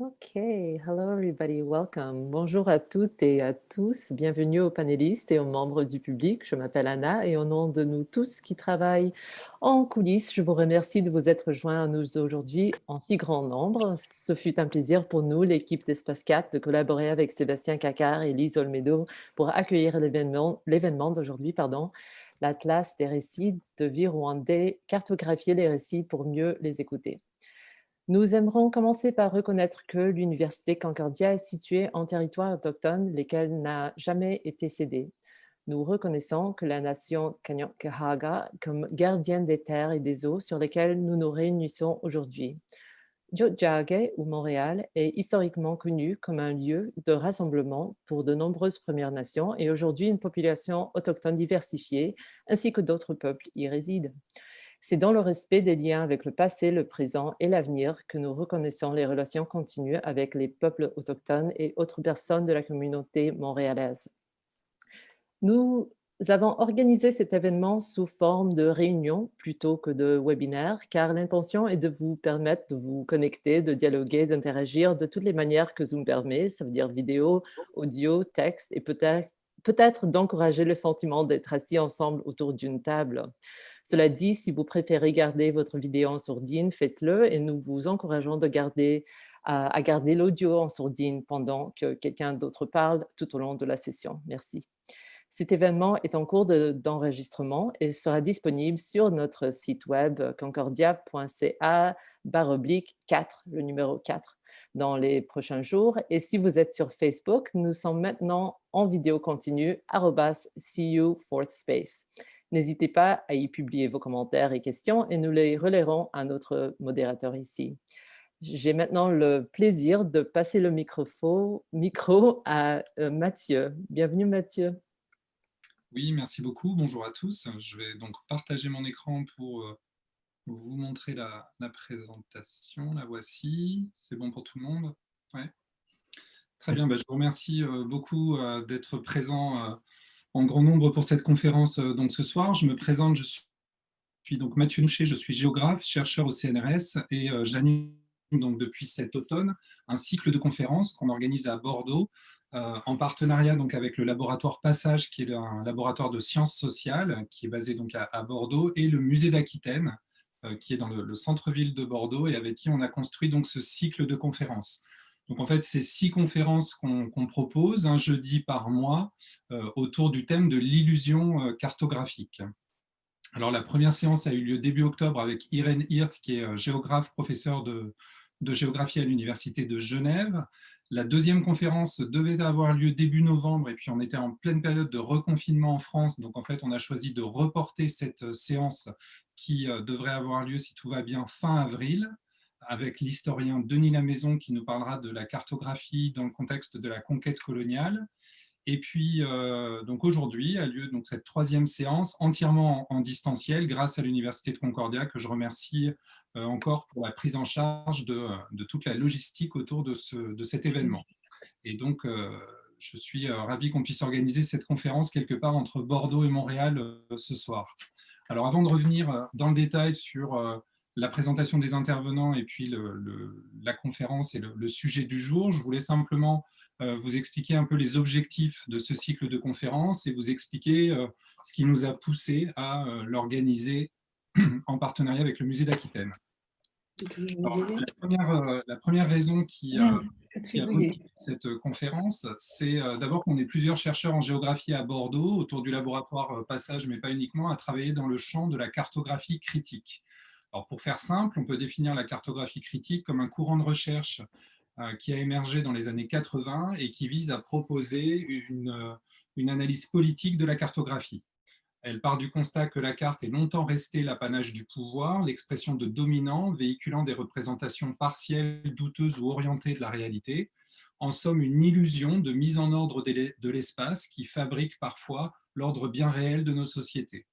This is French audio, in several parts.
Okay, hello everybody, welcome. Bonjour à toutes et à tous, bienvenue aux panélistes et aux membres du public. Je m'appelle Anna et au nom de nous tous qui travaillent en coulisses, je vous remercie de vous être joints à nous aujourd'hui en si grand nombre. Ce fut un plaisir pour nous, l'équipe d'Espace 4, de collaborer avec Sébastien Cacard et Lise Olmedo pour accueillir l'événement d'aujourd'hui, l'Atlas des récits de vie rwandais, cartographier les récits pour mieux les écouter. Nous aimerons commencer par reconnaître que l'Université Concordia est située en territoire autochtone, lesquels n'a jamais été cédé. Nous reconnaissons que la nation Kanien'kehá:ka comme gardienne des terres et des eaux sur lesquelles nous nous réunissons aujourd'hui. Tiohtià:ke ou Montréal est historiquement connu comme un lieu de rassemblement pour de nombreuses Premières Nations et aujourd'hui une population autochtone diversifiée ainsi que d'autres peuples y résident. C'est dans le respect des liens avec le passé, le présent et l'avenir que nous reconnaissons les relations continues avec les peuples autochtones et autres personnes de la communauté montréalaise. Nous avons organisé cet événement sous forme de réunion plutôt que de webinaire, car l'intention est de vous permettre de vous connecter, de dialoguer, d'interagir de toutes les manières que Zoom permet, ça veut dire vidéo, audio, texte et peut-être d'encourager le sentiment d'être assis ensemble autour d'une table. Cela dit, si vous préférez garder votre vidéo en sourdine, faites-le et nous vous encourageons à garder l'audio en sourdine pendant que quelqu'un d'autre parle tout au long de la session. Merci. Cet événement est en cours d'enregistrement et sera disponible sur notre site web concordia.ca/4, le numéro 4, dans les prochains jours. Et si vous êtes sur Facebook, nous sommes maintenant en vidéo continue, @CU4Space. N'hésitez pas à y publier vos commentaires et questions et nous les relayerons à notre modérateur ici. J'ai maintenant le plaisir de passer le micro à Mathieu. Bienvenue Mathieu. Oui, merci beaucoup. Bonjour à tous. Je vais donc partager mon écran pour vous montrer la présentation. La voici. C'est bon pour tout le monde? Ouais. Très bien. Je vous remercie beaucoup d'être présent en grand nombre pour cette conférence donc ce soir. Je me présente, je suis donc Mathieu Nouchet, je suis géographe, chercheur au CNRS et j'anime donc depuis cet automne un cycle de conférences qu'on organise à Bordeaux en partenariat donc avec le laboratoire Passage, qui est un laboratoire de sciences sociales qui est basé donc à Bordeaux, et le musée d'Aquitaine, qui est dans le centre-ville de Bordeaux et avec qui on a construit donc ce cycle de conférences. Donc en fait, c'est 6 conférences qu'on propose un jeudi par mois autour du thème de l'illusion cartographique. Alors la première séance a eu lieu début octobre avec Irène Hirt, qui est géographe, professeure de géographie à l'Université de Genève. La deuxième conférence devait avoir lieu début novembre et puis on était en pleine période de reconfinement en France. Donc en fait, on a choisi de reporter cette séance qui devrait avoir lieu, si tout va bien, fin avril, avec l'historien Denis Lamaison qui nous parlera de la cartographie dans le contexte de la conquête coloniale. Et puis, donc aujourd'hui a lieu donc cette troisième séance entièrement en distanciel grâce à l'Université de Concordia, que je remercie encore pour la prise en charge de toute la logistique autour de cet événement. Et donc, je suis ravi qu'on puisse organiser cette conférence quelque part entre Bordeaux et Montréal ce soir. Alors, avant de revenir dans le détail sur la présentation des intervenants et puis la conférence et le sujet du jour, je voulais simplement vous expliquer un peu les objectifs de ce cycle de conférences et vous expliquer ce qui nous a poussé à l'organiser en partenariat avec le musée d'Aquitaine. La première raison qui a motivé cette conférence, c'est d'abord qu'on est plusieurs chercheurs en géographie à Bordeaux, autour du laboratoire Passage, mais pas uniquement, à travailler dans le champ de la cartographie critique. Alors, pour faire simple, on peut définir la cartographie critique comme un courant de recherche qui a émergé dans les années 80 et qui vise à proposer une analyse politique de la cartographie. Elle part du constat que la carte est longtemps restée l'apanage du pouvoir, l'expression de dominants véhiculant des représentations partielles, douteuses ou orientées de la réalité. En somme, une illusion de mise en ordre de l'espace qui fabrique parfois l'ordre bien réel de nos sociétés.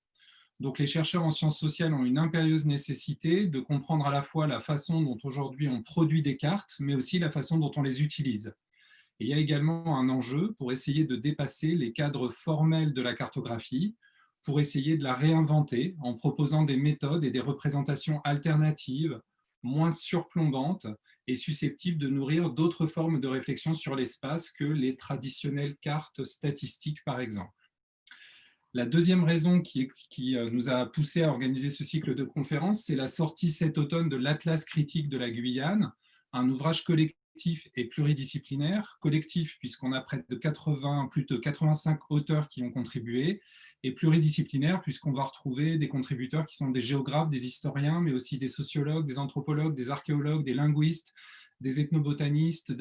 Donc les chercheurs en sciences sociales ont une impérieuse nécessité de comprendre à la fois la façon dont aujourd'hui on produit des cartes, mais aussi la façon dont on les utilise. Et il y a également un enjeu pour essayer de dépasser les cadres formels de la cartographie, pour essayer de la réinventer en proposant des méthodes et des représentations alternatives moins surplombante et susceptible de nourrir d'autres formes de réflexion sur l'espace que les traditionnelles cartes statistiques, par exemple. La deuxième raison qui nous a poussé à organiser ce cycle de conférences, c'est la sortie cet automne de l'Atlas critique de la Guyane, un ouvrage collectif et pluridisciplinaire. Collectif puisqu'on a plus de 85 auteurs qui ont contribué, et pluridisciplinaire puisqu'on va retrouver des contributeurs qui sont des géographes, des historiens, mais aussi des sociologues, des anthropologues, des archéologues, des linguistes, des ethnobotanistes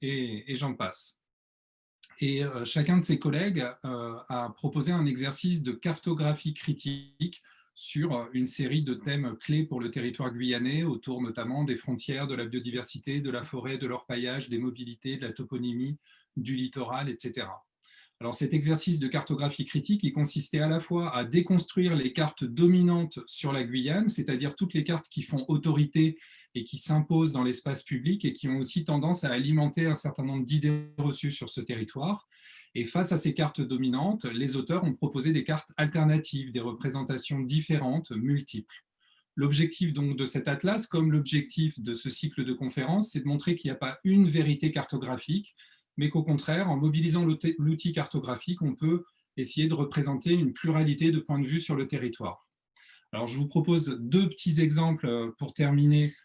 et j'en passe. Et chacun de ses collègues a proposé un exercice de cartographie critique sur une série de thèmes clés pour le territoire guyanais, autour notamment des frontières, de la biodiversité, de la forêt, de l'orpaillage, des mobilités, de la toponymie, du littoral, etc. Alors cet exercice de cartographie critique, il consistait à la fois à déconstruire les cartes dominantes sur la Guyane, c'est-à-dire toutes les cartes qui font autorité et qui s'imposent dans l'espace public et qui ont aussi tendance à alimenter un certain nombre d'idées reçues sur ce territoire. Et face à ces cartes dominantes, les auteurs ont proposé des cartes alternatives, des représentations différentes, multiples. L'objectif donc de cet atlas, comme l'objectif de ce cycle de conférences, c'est de montrer qu'il n'y a pas une vérité cartographique, mais qu'au contraire, en mobilisant l'outil cartographique, on peut essayer de représenter une pluralité de points de vue sur le territoire. Alors, je vous propose deux petits exemples pour terminer,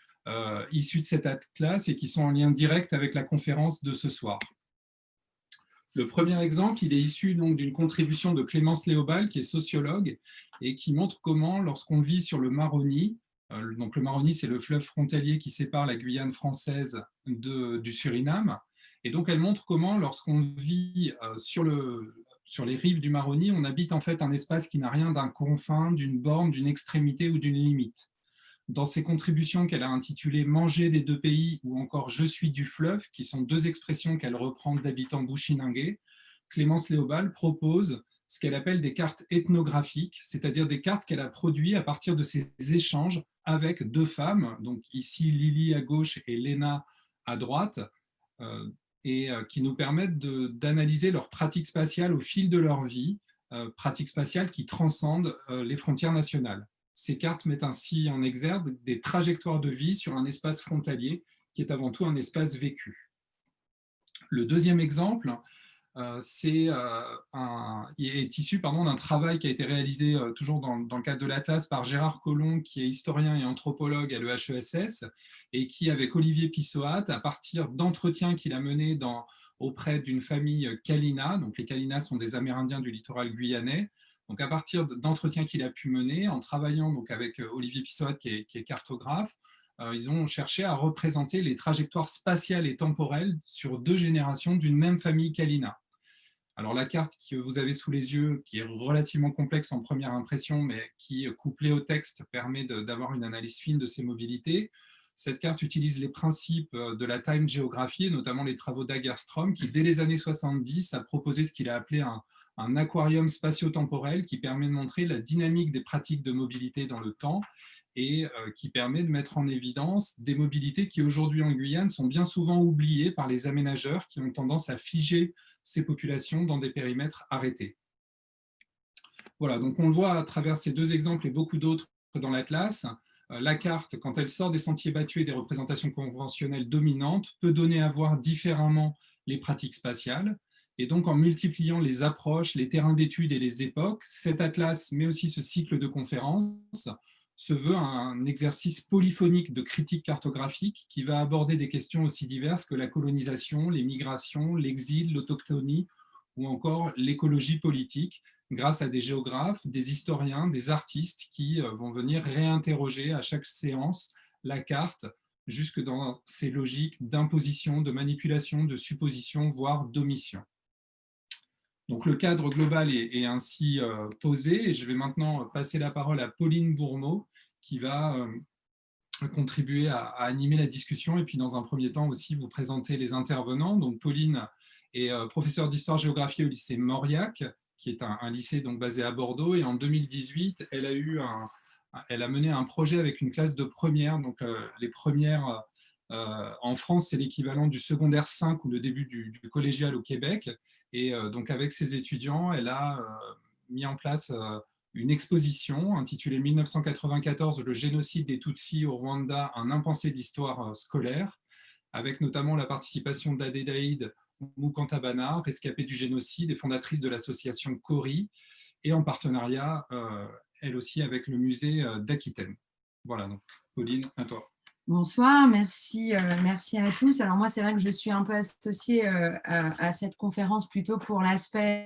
issus de cet atlas et qui sont en lien direct avec la conférence de ce soir. Le premier exemple, il est issu d'une contribution de Clémence Léobal, qui est sociologue, et qui montre comment, lorsqu'on vit sur le Maroni, donc le Maroni, c'est le fleuve frontalier qui sépare la Guyane française du Suriname, et donc elle montre comment, lorsqu'on vit sur les rives du Maroni, on habite en fait un espace qui n'a rien d'un confin, d'une borne, d'une extrémité ou d'une limite. Dans ses contributions qu'elle a intitulées « Manger des deux pays » ou encore « Je suis du fleuve », qui sont deux expressions qu'elle reprend d'habitants bushinangais, Clémence Léobal propose ce qu'elle appelle des cartes ethnographiques, c'est-à-dire des cartes qu'elle a produites à partir de ses échanges avec deux femmes, donc ici Lily à gauche et Léna à droite, et qui nous permettent d'analyser leurs pratiques spatiales au fil de leur vie, pratiques spatiales qui transcendent les frontières nationales. Ces cartes mettent ainsi en exergue des trajectoires de vie sur un espace frontalier qui est avant tout un espace vécu. Le deuxième exemple est issu d'un travail qui a été réalisé toujours dans le cadre de l'Atlas par Gérard Collomb, qui est historien et anthropologue à l'EHESS, et qui, avec Olivier Pissoat, à partir d'entretiens qu'il a menés auprès d'une famille Kalina, donc les Kalina sont des Amérindiens du littoral guyanais, donc à partir d'entretiens qu'il a pu mener, en travaillant donc avec Olivier Pissoat, qui est cartographe, ils ont cherché à représenter les trajectoires spatiales et temporelles sur deux générations d'une même famille Kalina. Alors la carte que vous avez sous les yeux, qui est relativement complexe en première impression, mais qui, couplée au texte, permet d'avoir une analyse fine de ces mobilités. Cette carte utilise les principes de la time geography, et notamment les travaux d'Agerstrom, qui dès les années 70 a proposé ce qu'il a appelé un aquarium spatio-temporel qui permet de montrer la dynamique des pratiques de mobilité dans le temps et qui permet de mettre en évidence des mobilités qui aujourd'hui en Guyane sont bien souvent oubliées par les aménageurs qui ont tendance à figer ces populations dans des périmètres arrêtés. Voilà, donc on le voit à travers ces deux exemples et beaucoup d'autres dans l'Atlas. La carte, quand elle sort des sentiers battus et des représentations conventionnelles dominantes, peut donner à voir différemment les pratiques spatiales. Et donc, en multipliant les approches, les terrains d'études et les époques, cet atlas, mais aussi ce cycle de conférences, se veut un exercice polyphonique de critique cartographique qui va aborder des questions aussi diverses que la colonisation, les migrations, l'exil, l'autochtonie ou encore l'écologie politique, grâce à des géographes, des historiens, des artistes qui vont venir réinterroger à chaque séance la carte jusque dans ses logiques d'imposition, de manipulation, de supposition, voire d'omission. Donc le cadre global est ainsi posé et je vais maintenant passer la parole à Pauline Bourmeau qui va contribuer à animer la discussion et puis dans un premier temps aussi vous présenter les intervenants. Donc Pauline est professeure d'histoire-géographie au lycée Mauriac, qui est un lycée donc basé à Bordeaux, et en 2018, elle a mené un projet avec une classe de première. Donc les premières en France, c'est l'équivalent du secondaire 5 ou le début du collégial au Québec. Et donc avec ses étudiants, elle a mis en place une exposition intitulée 1994, le génocide des Tutsis au Rwanda, un impensé d'histoire scolaire, avec notamment la participation d'Adélaïde Mukantabana, rescapée du génocide et fondatrice de l'association CORI, et en partenariat, elle aussi, avec le musée d'Aquitaine. Voilà, donc Pauline, à toi. Bonsoir, merci à tous. Alors moi, c'est vrai que je suis un peu associée à cette conférence plutôt pour l'aspect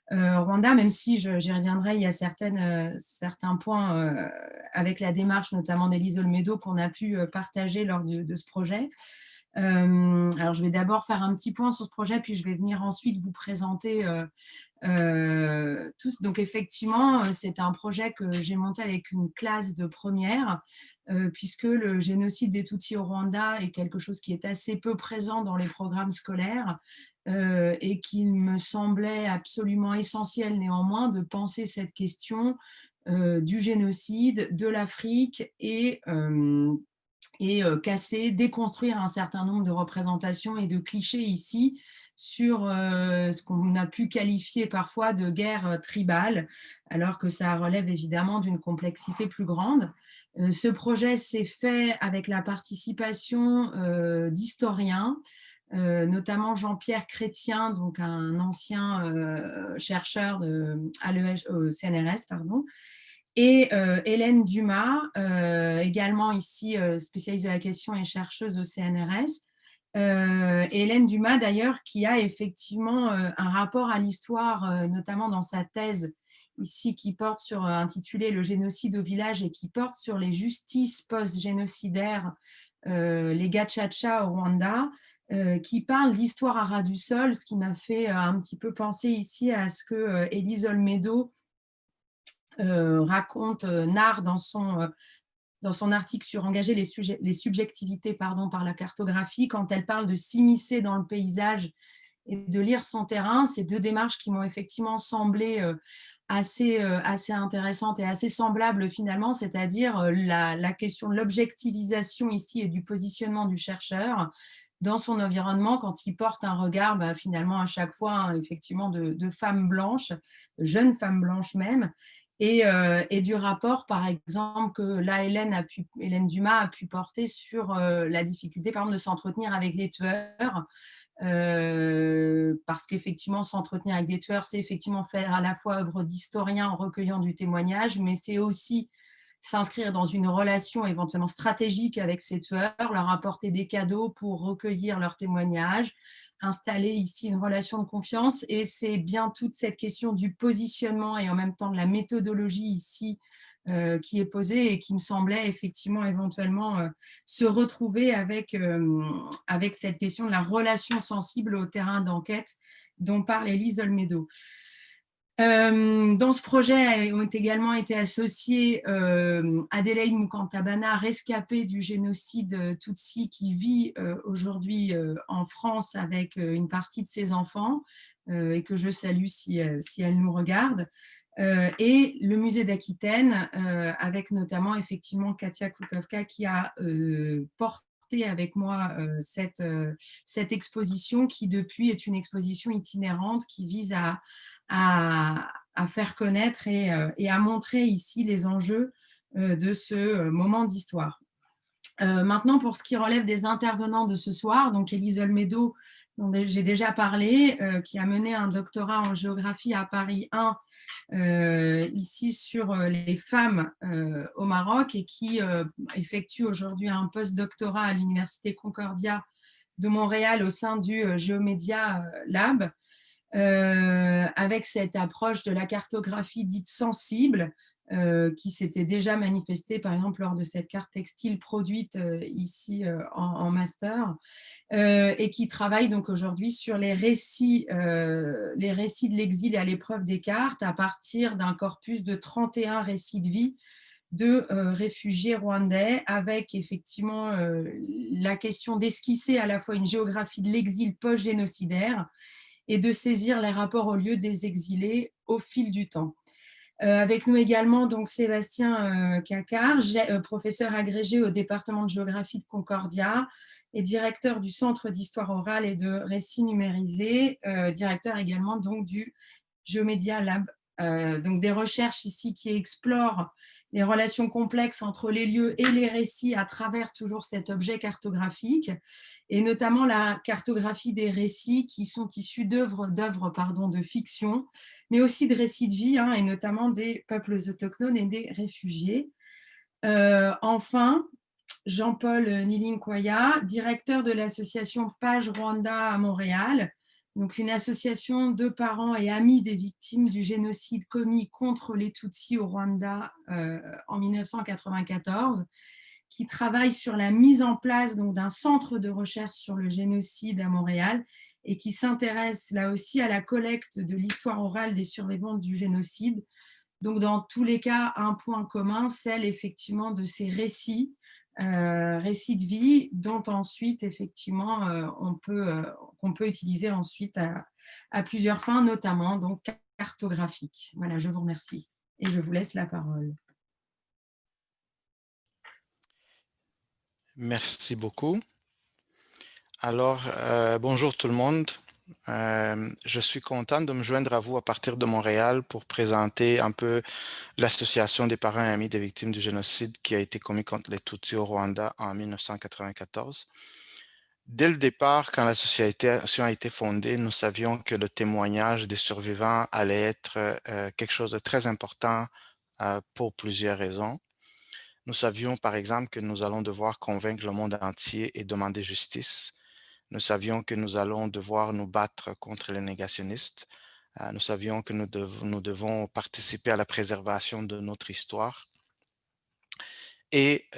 Rwanda, même si j'y reviendrai, il y a certains points avec la démarche notamment d'Élise Olmedo qu'on a pu partager lors de ce projet. Alors, je vais d'abord faire un petit point sur ce projet, puis je vais venir ensuite vous présenter tous. Donc, effectivement, c'est un projet que j'ai monté avec une classe de première, puisque le génocide des Tutsis au Rwanda est quelque chose qui est assez peu présent dans les programmes scolaires et qu'il me semblait absolument essentiel néanmoins de penser cette question du génocide, de l'Afrique et casser, déconstruire un certain nombre de représentations et de clichés ici sur ce qu'on a pu qualifier parfois de guerre tribale, alors que ça relève évidemment d'une complexité plus grande. Ce projet s'est fait avec la participation d'historiens, notamment Jean-Pierre Chrétien, donc un ancien chercheur au CNRS, pardon, et Hélène Dumas, également ici spécialiste de la question et chercheuse au CNRS. Hélène Dumas, d'ailleurs, qui a effectivement un rapport à l'histoire, notamment dans sa thèse ici, qui porte sur, intitulée Le génocide au village et qui porte sur les justices post-génocidaires, les Gacaca au Rwanda, qui parle d'histoire à ras du sol, ce qui m'a fait un petit peu penser ici à ce que Élise Olmedo narre dans son article sur engager les subjectivités par la cartographie, quand elle parle de s'immiscer dans le paysage et de lire son terrain. Ces deux démarches qui m'ont effectivement semblé assez intéressantes et assez semblables finalement, c'est-à-dire la question de l'objectivisation ici et du positionnement du chercheur dans son environnement quand il porte un regard finalement à chaque fois effectivement de femmes blanches, jeunes femmes blanches même, et du rapport, par exemple, que là, Hélène Dumas a pu porter sur la difficulté, par exemple, de s'entretenir avec les tueurs, parce qu'effectivement, s'entretenir avec des tueurs, c'est effectivement faire à la fois œuvre d'historien en recueillant du témoignage, mais c'est aussi s'inscrire dans une relation éventuellement stratégique avec ces tueurs, leur apporter des cadeaux pour recueillir leurs témoignages, installer ici une relation de confiance. Et c'est bien toute cette question du positionnement et en même temps de la méthodologie ici qui est posée et qui me semblait effectivement éventuellement se retrouver avec cette question de la relation sensible au terrain d'enquête dont parle Élise Olmedo. Dans ce projet ont également été associés Adélaïde Mukantabana, rescapée du génocide Tutsi, qui vit aujourd'hui en France avec une partie de ses enfants et que je salue si elle nous regarde, et le musée d'Aquitaine avec notamment effectivement Katia Kukowka qui a porté avec moi cette exposition qui depuis est une exposition itinérante qui vise à faire connaître et à montrer ici les enjeux de ce moment d'histoire. Maintenant, pour ce qui relève des intervenants de ce soir, donc Élise Olmedo, dont j'ai déjà parlé, qui a mené un doctorat en géographie à Paris 1, ici sur les femmes au Maroc et qui effectue aujourd'hui un post-doctorat à l'Université Concordia de Montréal au sein du Geomedia Lab. Avec cette approche de la cartographie dite sensible, qui s'était déjà manifestée par exemple lors de cette carte textile produite ici en master, et qui travaille donc aujourd'hui sur les récits de l'exil à l'épreuve des cartes à partir d'un corpus de 31 récits de vie de réfugiés rwandais, avec effectivement la question d'esquisser à la fois une géographie de l'exil post-génocidaire et de saisir les rapports au lieu des exilés au fil du temps. Avec nous également donc Sébastien Cacard, professeur agrégé au département de géographie de Concordia et directeur du Centre d'histoire orale et de récits numérisés, directeur également donc du Geomedia Lab Donc des recherches ici qui explorent les relations complexes entre les lieux et les récits à travers toujours cet objet cartographique, et notamment la cartographie des récits qui sont issus d'œuvres de fiction, mais aussi de récits de vie, et notamment des peuples autochtones et des réfugiés. Enfin, Jean-Paul Nilinkwaya, directeur de l'association Page Rwanda à Montréal, donc une association de parents et amis des victimes du génocide commis contre les Tutsis au Rwanda en 1994, qui travaille sur la mise en place d'un centre de recherche sur le génocide à Montréal et qui s'intéresse là aussi à la collecte de l'histoire orale des survivants du génocide. Donc, dans tous les cas, un point commun, celle effectivement de ces récits, récits de vie, dont ensuite, effectivement, qu'on peut utiliser ensuite à plusieurs fins, notamment donc cartographiques. Voilà, je vous remercie et je vous laisse la parole. Merci beaucoup. Alors, bonjour tout le monde. Je suis content de me joindre à vous à partir de Montréal pour présenter un peu l'association des parents et amis des victimes du génocide qui a été commis contre les Tutsis au Rwanda en 1994. Dès le départ, quand l'association a été fondée, nous savions que le témoignage des survivants allait être quelque chose de très important pour plusieurs raisons. Nous savions par exemple que nous allons devoir convaincre le monde entier et demander justice. Nous savions que nous allons devoir nous battre contre les négationnistes. Nous savions que nous devons participer à la préservation de notre histoire. Et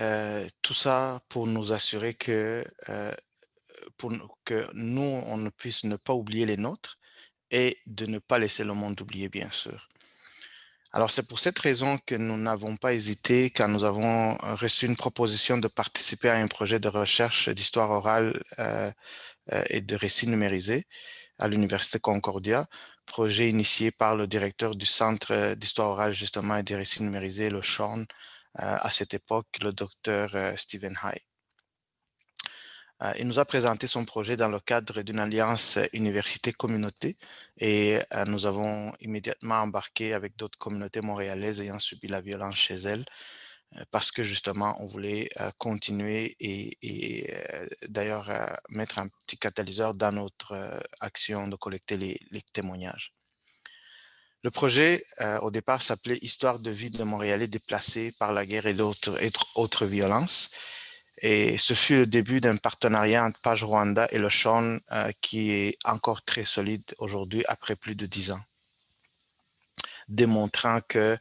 tout ça pour nous assurer que nous, on ne puisse ne pas oublier les nôtres et de ne pas laisser le monde oublier, bien sûr. Alors, c'est pour cette raison que nous n'avons pas hésité quand nous avons reçu une proposition de participer à un projet de recherche d'histoire orale et de récits numérisés à l'Université Concordia, projet initié par le directeur du Centre d'histoire orale justement et des récits numérisés, le SHORN, à cette époque, le docteur Stephen High. Il nous a présenté son projet dans le cadre d'une alliance université-communauté et nous avons immédiatement embarqué avec d'autres communautés montréalaises ayant subi la violence chez elles parce que justement, on voulait continuer et d'ailleurs mettre un petit catalyseur dans notre action de collecter les témoignages. Le projet, au départ, s'appelait « Histoire de vie de Montréalais déplacés par la guerre et d'autres violences ». Et ce fut le début d'un partenariat entre Page Rwanda et le SHORN qui est encore très solide aujourd'hui après plus de 10 ans, démontrant que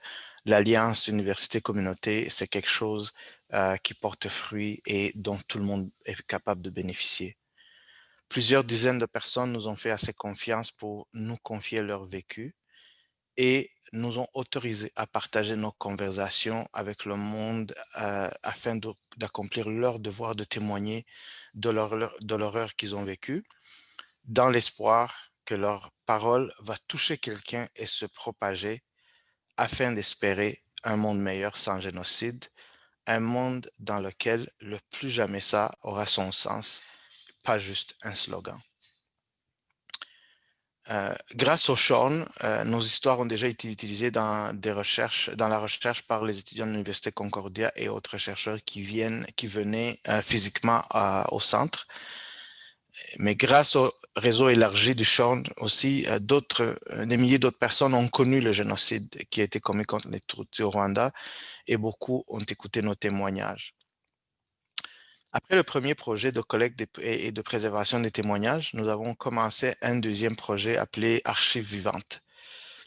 l'alliance université-communauté, c'est quelque chose qui porte fruit et dont tout le monde est capable de bénéficier. Plusieurs dizaines de personnes nous ont fait assez confiance pour nous confier leur vécu et nous ont autorisés à partager nos conversations avec le monde afin d'accomplir leur devoir de témoigner de l'horreur qu'ils ont vécue, dans l'espoir que leur parole va toucher quelqu'un et se propager afin d'espérer un monde meilleur sans génocide, un monde dans lequel le plus jamais ça aura son sens, pas juste un slogan. Grâce au SHORN, nos histoires ont déjà été utilisées dans la recherche par les étudiants de l'Université Concordia et autres chercheurs qui venaient physiquement au centre. Mais grâce au réseau élargi du SHORN aussi, des milliers d'autres personnes ont connu le génocide qui a été commis contre les Tutsis au Rwanda et beaucoup ont écouté nos témoignages. Après le premier projet de collecte et de préservation des témoignages, nous avons commencé un deuxième projet appelé Archives vivantes,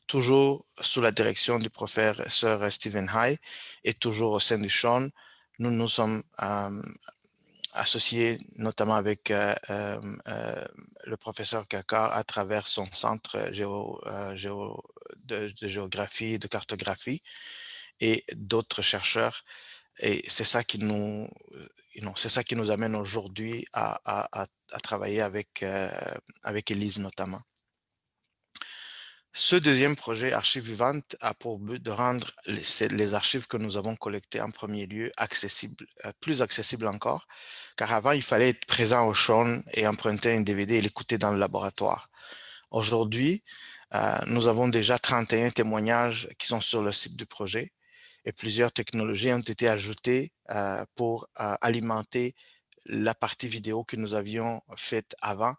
toujours sous la direction du professeur Stephen High et toujours au sein du SHORN. Nous nous sommes associés notamment avec le professeur Kakar à travers son centre de géographie et de cartographie et d'autres chercheurs. Et c'est ça qui nous amène aujourd'hui à travailler avec Élise notamment. Ce deuxième projet Archives vivantes a pour but de rendre les archives que nous avons collectées en premier lieu plus accessibles encore, car avant il fallait être présent au SHORN et emprunter un DVD et l'écouter dans le laboratoire. Aujourd'hui, Nous avons déjà 31 témoignages qui sont sur le site du projet et plusieurs technologies ont été ajoutées pour alimenter la partie vidéo que nous avions faite avant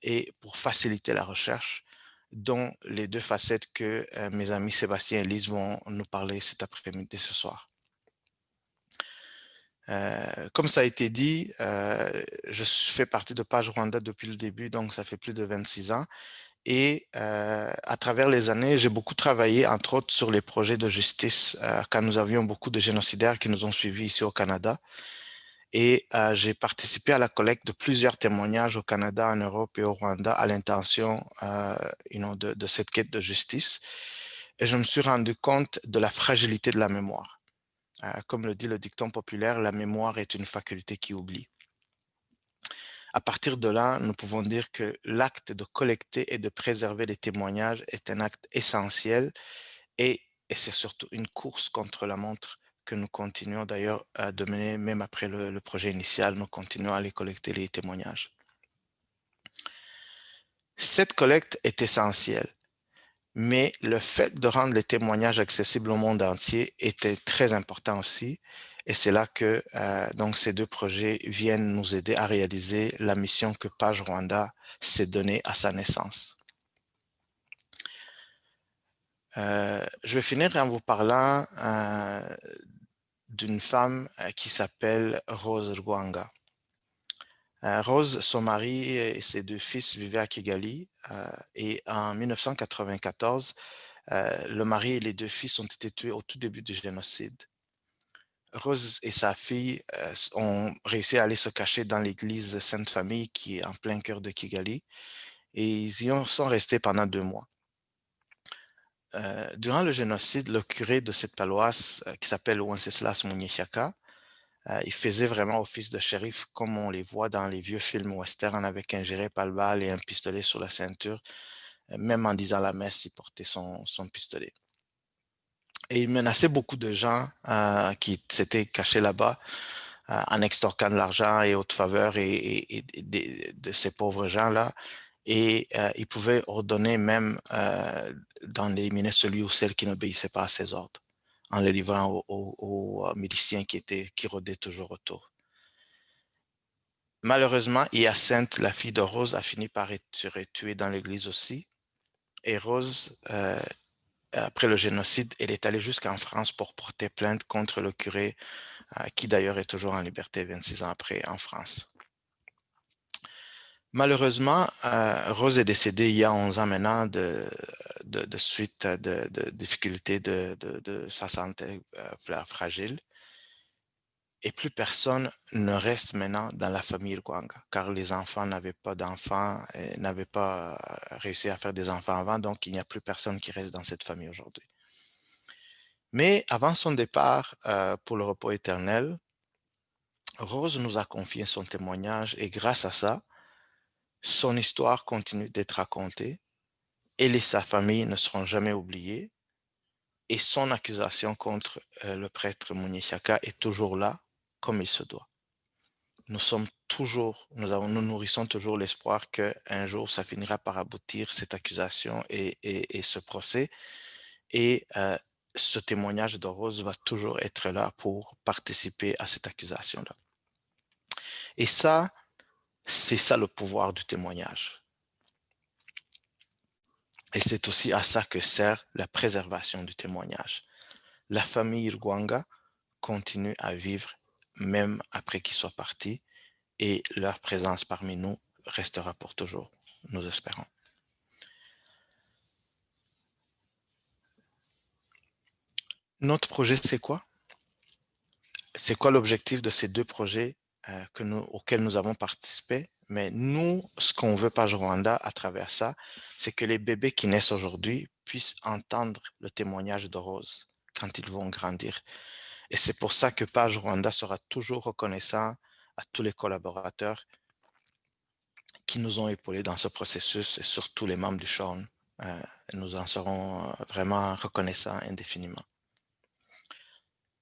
et pour faciliter la recherche, dont les 2 facettes que mes amis Sébastien et Lise vont nous parler cet après-midi, ce soir. Comme ça a été dit, je fais partie de Page Rwanda depuis le début, donc ça fait plus de 26 ans. Et à travers les années, j'ai beaucoup travaillé, entre autres, sur les projets de justice quand nous avions beaucoup de génocidaires qui nous ont suivis ici au Canada. Et j'ai participé à la collecte de plusieurs témoignages au Canada, en Europe et au Rwanda à l'intention de cette quête de justice. Et je me suis rendu compte de la fragilité de la mémoire. Comme le dit le dicton populaire, la mémoire est une faculté qui oublie. À partir de là, nous pouvons dire que l'acte de collecter et de préserver les témoignages est un acte essentiel et c'est surtout une course contre la montre que nous continuons d'ailleurs à mener, même après le projet initial, nous continuons à aller collecter les témoignages. Cette collecte est essentielle, mais le fait de rendre les témoignages accessibles au monde entier était très important aussi. Et c'est là que donc ces 2 projets viennent nous aider à réaliser la mission que Page Rwanda s'est donnée à sa naissance. Je vais finir en vous parlant d'une femme qui s'appelle Rose Rwanga. Rose, son mari et ses 2 fils vivaient à Kigali et en 1994, le mari et les 2 fils ont été tués au tout début du génocide. Rose et sa fille ont réussi à aller se cacher dans l'église Sainte-Famille qui est en plein cœur de Kigali et ils y sont restés pendant 2 mois. Durant le génocide, le curé de cette paroisse qui s'appelle Wenceslas Munyeshaka, il faisait vraiment office de shérif comme on les voit dans les vieux films western avec un gilet pare-balles et un pistolet sur la ceinture. Même en disant la messe, il portait son pistolet. Et il menaçait beaucoup de gens qui s'étaient cachés là-bas en extorquant de l'argent et haute faveur et de ces pauvres gens-là. Et il pouvait ordonner même d'en éliminer celui ou celle qui n'obéissait pas à ses ordres, en les livrant aux miliciens qui rôdaient toujours autour. Malheureusement, Hyacinthe, la fille de Rose, a fini par être tuée dans l'église aussi. Et Rose, après le génocide, elle est allée jusqu'en France pour porter plainte contre le curé, qui d'ailleurs est toujours en liberté 26 ans après en France. Malheureusement, Rose est décédée il y a 11 ans maintenant de suite de difficultés de sa santé fragile. Et plus personne ne reste maintenant dans la famille Rwanga, car les enfants n'avaient pas d'enfants, n'avaient pas réussi à faire des enfants avant, donc il n'y a plus personne qui reste dans cette famille aujourd'hui. Mais avant son départ pour le repos éternel, Rose nous a confié son témoignage et grâce à ça, son histoire continue d'être racontée. Elle et sa famille ne seront jamais oubliées et son accusation contre le prêtre Munyeshaka est toujours là comme il se doit. Nous nourrissons toujours l'espoir qu'un jour ça finira par aboutir cette accusation et ce procès et ce témoignage de Rose va toujours être là pour participer à cette accusation-là. Et ça, c'est ça le pouvoir du témoignage. Et c'est aussi à ça que sert la préservation du témoignage. La famille Rwanga continue à vivre même après qu'ils soient partis et leur présence parmi nous restera pour toujours, nous espérons. Notre projet, c'est quoi? C'est quoi l'objectif de ces 2 projets auxquels nous avons participé? Mais nous, ce qu'on veut Page Rwanda à travers ça, c'est que les bébés qui naissent aujourd'hui puissent entendre le témoignage de Rose quand ils vont grandir. Et c'est pour ça que Page Rwanda sera toujours reconnaissant à tous les collaborateurs qui nous ont épaulés dans ce processus et surtout les membres du Sean. Nous en serons vraiment reconnaissants indéfiniment.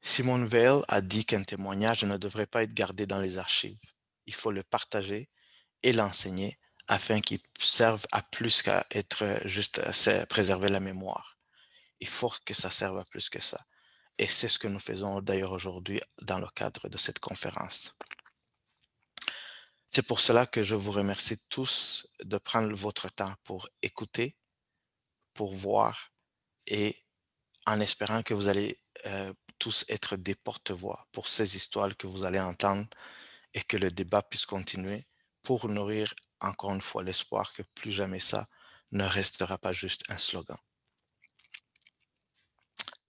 Simone Weil a dit qu'un témoignage ne devrait pas être gardé dans les archives. Il faut le partager et l'enseigner afin qu'ils servent à plus qu'à être juste préserver la mémoire. Il faut que ça serve à plus que ça. Et c'est ce que nous faisons d'ailleurs aujourd'hui dans le cadre de cette conférence. C'est pour cela que je vous remercie tous de prendre votre temps pour écouter, pour voir et en espérant que vous allez tous être des porte-voix pour ces histoires que vous allez entendre et que le débat puisse continuer pour nourrir encore une fois l'espoir que plus jamais ça ne restera pas juste un slogan.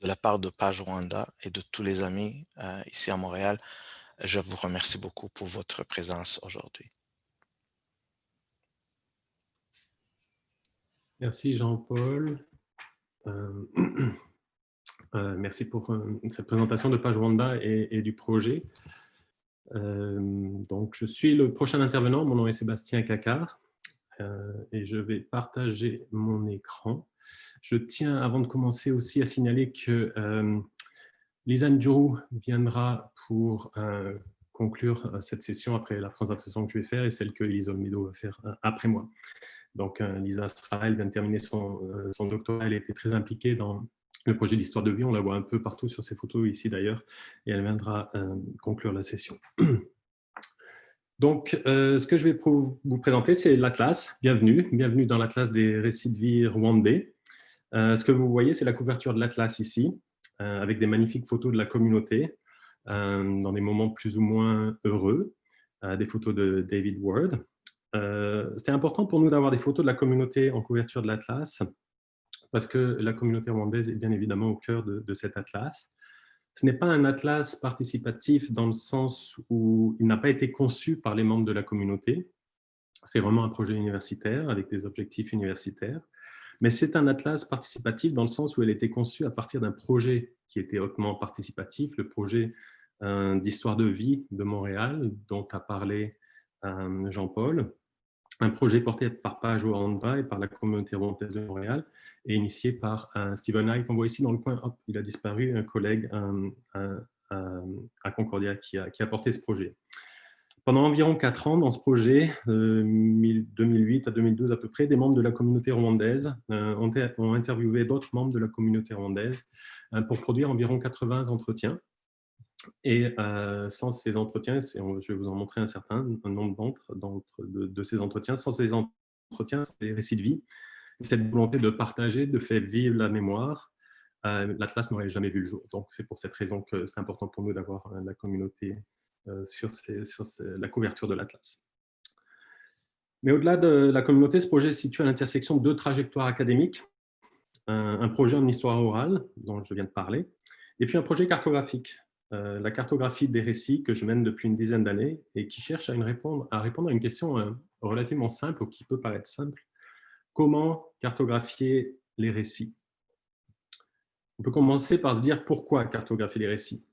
De la part de Page Rwanda et de tous les amis ici à Montréal, je vous remercie beaucoup pour votre présence aujourd'hui. Merci Jean-Paul. Merci pour cette présentation de Page Rwanda et du projet. Donc, je suis le prochain intervenant. Mon nom est Sébastien Cacard et je vais partager mon écran. Je tiens, avant de commencer, aussi à signaler que Lisa Ndjourou viendra pour conclure cette session après la présentation que je vais faire et celle que Elisa Olmedo va faire après moi. Donc, Lisa Strael vient de terminer son doctorat. Elle était très impliquée dans le projet d'histoire de vie. On la voit un peu partout sur ces photos, ici d'ailleurs, et elle viendra conclure la session. Donc, ce que je vais vous présenter, c'est l'Atlas. Bienvenue dans l'Atlas des récits de vie rwandais. Ce que vous voyez, c'est la couverture de l'Atlas ici, avec des magnifiques photos de la communauté, dans des moments plus ou moins heureux, des photos de David Ward. C'était important pour nous d'avoir des photos de la communauté en couverture de l'Atlas, parce que la communauté rwandaise est bien évidemment au cœur de cet atlas. Ce n'est pas un atlas participatif dans le sens où il n'a pas été conçu par les membres de la communauté. C'est vraiment un projet universitaire avec des objectifs universitaires. Mais c'est un atlas participatif dans le sens où il a été conçu à partir d'un projet qui était hautement participatif, le projet d'histoire de vie de Montréal, dont a parlé Jean-Paul. Un projet porté par Page Rwanda et par la communauté rwandaise de Montréal et initié par Stephen Eye, qu'on voit ici dans le coin. Hop, il a disparu, un collègue à Concordia qui a porté ce projet. Pendant environ 4 ans, dans ce projet, 2008 à 2012 à peu près, des membres de la communauté rwandaise ont interviewé d'autres membres de la communauté rwandaise pour produire environ 80 entretiens. Et sans ces entretiens, je vais vous en montrer un nombre de ces entretiens, sans ces entretiens, c'est des récits de vie. Cette volonté de partager, de faire vivre la mémoire, l'Atlas n'aurait jamais vu le jour. Donc c'est pour cette raison que c'est important pour nous d'avoir la communauté sur la couverture de l'Atlas. Mais au-delà de la communauté, ce projet se situe à l'intersection de 2 trajectoires académiques. Un projet en histoire orale, dont je viens de parler, et puis un projet cartographique. La cartographie des récits que je mène depuis une dizaine d'années et qui cherche à répondre à une question relativement simple ou qui peut paraître simple. Comment cartographier les récits? On peut commencer par se dire pourquoi cartographier les récits.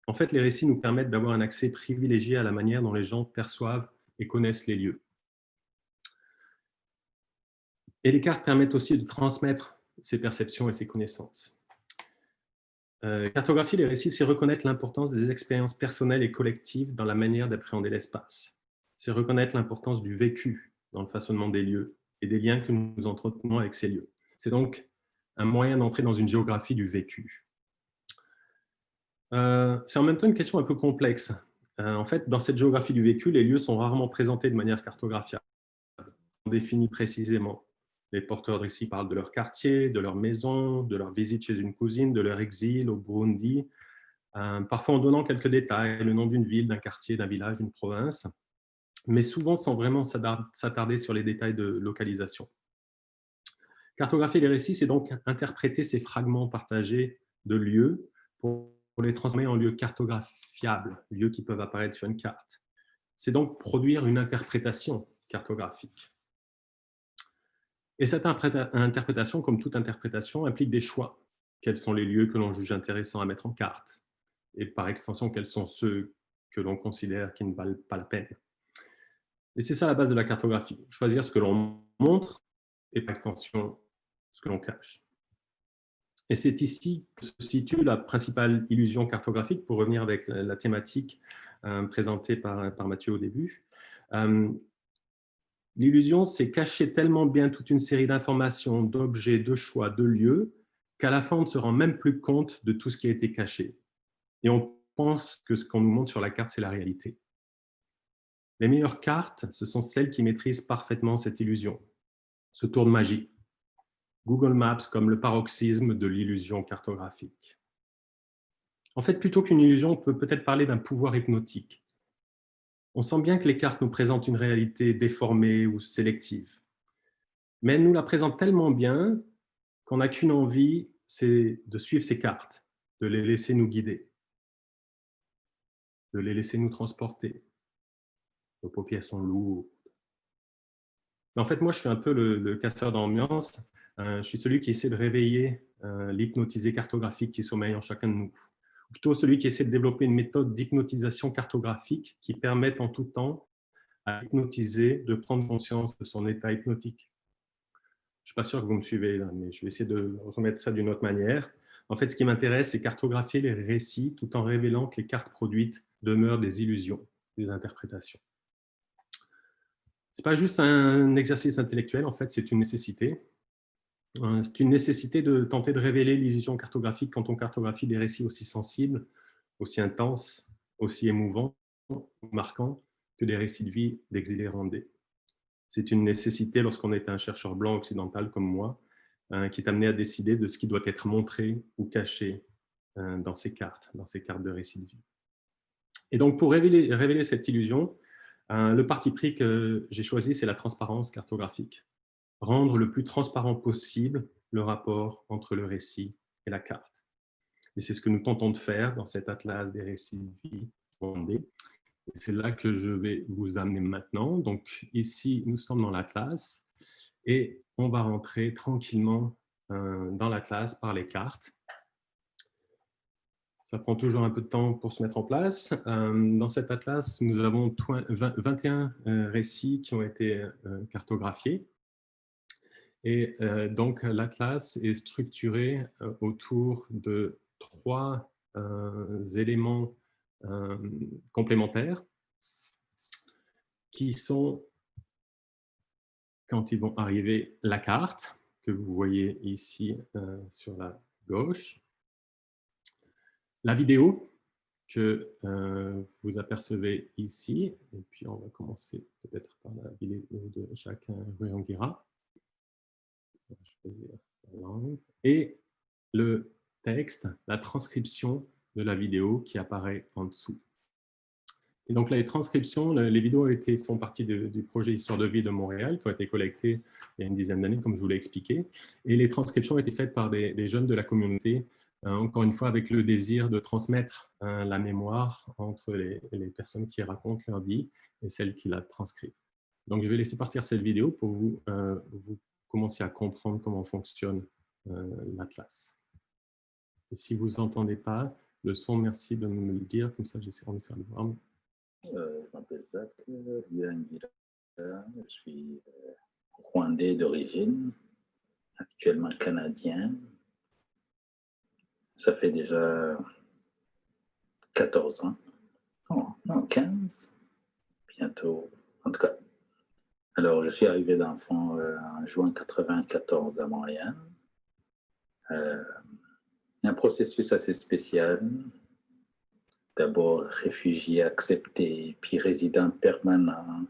En fait, les récits nous permettent d'avoir un accès privilégié à la manière dont les gens perçoivent et connaissent les lieux. Et les cartes permettent aussi de transmettre ces perceptions et ces connaissances. Cartographier les récits, c'est reconnaître l'importance des expériences personnelles et collectives dans la manière d'appréhender l'espace. C'est reconnaître l'importance du vécu dans le façonnement des lieux et des liens que nous entretenons avec ces lieux. C'est donc un moyen d'entrer dans une géographie du vécu. C'est en même temps une question un peu complexe. En fait, dans cette géographie du vécu, les lieux sont rarement présentés de manière cartographiable. On définit précisément. Les porteurs de récits parlent de leur quartier, de leur maison, de leur visite chez une cousine, de leur exil au Burundi, parfois en donnant quelques détails, le nom d'une ville, d'un quartier, d'un village, d'une province, mais souvent sans vraiment s'attarder sur les détails de localisation. Cartographier les récits, c'est donc interpréter ces fragments partagés de lieux pour les transformer en lieux cartographiables, lieux qui peuvent apparaître sur une carte. C'est donc produire une interprétation cartographique. Et cette interprétation, comme toute interprétation, implique des choix. Quels sont les lieux que l'on juge intéressants à mettre en carte? Et par extension, quels sont ceux que l'on considère qui ne valent pas la peine? Et c'est ça la base de la cartographie. Choisir ce que l'on montre et par extension, ce que l'on cache. Et c'est ici que se situe la principale illusion cartographique, pour revenir avec la thématique présentée par Mathieu au début. L'illusion, c'est cacher tellement bien toute une série d'informations, d'objets, de choix, de lieux, qu'à la fin, on ne se rend même plus compte de tout ce qui a été caché. Et on pense que ce qu'on nous montre sur la carte, c'est la réalité. Les meilleures cartes, ce sont celles qui maîtrisent parfaitement cette illusion, ce tour de magie. Google Maps comme le paroxysme de l'illusion cartographique. En fait, plutôt qu'une illusion, on peut peut-être parler d'un pouvoir hypnotique. On sent bien que les cartes nous présentent une réalité déformée ou sélective. Mais elles nous la présentent tellement bien qu'on n'a qu'une envie, c'est de suivre ces cartes, de les laisser nous guider, de les laisser nous transporter. Nos paupières sont lourdes. Mais en fait, moi, je suis un peu le casseur d'ambiance. Je suis celui qui essaie de réveiller l'hypnotisé cartographique qui sommeille en chacun de nous. Ou plutôt celui qui essaie de développer une méthode d'hypnotisation cartographique qui permette en tout temps à hypnotiser de prendre conscience de son état hypnotique. Je ne suis pas sûr que vous me suivez là, mais je vais essayer de remettre ça d'une autre manière. En fait, ce qui m'intéresse, c'est cartographier les récits tout en révélant que les cartes produites demeurent des illusions, des interprétations. Ce n'est pas juste un exercice intellectuel, en fait, c'est une nécessité. C'est une nécessité de tenter de révéler l'illusion cartographique quand on cartographie des récits aussi sensibles, aussi intenses, aussi émouvants, marquants que des récits de vie d'exilés rwandais. C'est une nécessité lorsqu'on est un chercheur blanc occidental comme moi, qui est amené à décider de ce qui doit être montré ou caché dans ces cartes de récits de vie. Et donc, pour révéler cette illusion, le parti pris que j'ai choisi, c'est la transparence cartographique. Rendre le plus transparent possible le rapport entre le récit et la carte. Et c'est ce que nous tentons de faire dans cet atlas des récits de vie rwandais. Et c'est là que je vais vous amener maintenant. Donc ici, nous sommes dans l'atlas et on va rentrer tranquillement dans l'atlas par les cartes. Ça prend toujours un peu de temps pour se mettre en place. Dans cet atlas, nous avons 21 récits qui ont été cartographiés. Et donc, l'atlas est structuré autour de 3 éléments complémentaires qui sont, quand ils vont arriver, la carte que vous voyez ici sur la gauche, la vidéo que vous apercevez ici, et puis on va commencer peut-être par la vidéo de Jacques Ruyongira. Et le texte, la transcription de la vidéo qui apparaît en dessous. Et donc les transcriptions, les vidéos font partie du projet Histoire de vie de Montréal qui ont été collectées il y a une dizaine d'années, comme je vous l'ai expliqué. Et les transcriptions ont été faites par des jeunes de la communauté, encore une fois avec le désir de transmettre la mémoire entre les personnes qui racontent leur vie et celles qui la transcrivent. Donc je vais laisser partir cette vidéo pour vous commencer à comprendre comment fonctionne l'atlas. Et si vous n'entendez pas le son, merci de me le dire, comme ça on essaiera de voir. Je m'appelle Jacques Ruyongira, je suis rwandais d'origine, actuellement canadien. Ça fait déjà 14 ans, non 15, bientôt, en tout cas. Alors, je suis arrivé d'enfant en juin 1994 à Montréal. Un processus assez spécial. D'abord réfugié accepté, puis résident permanent,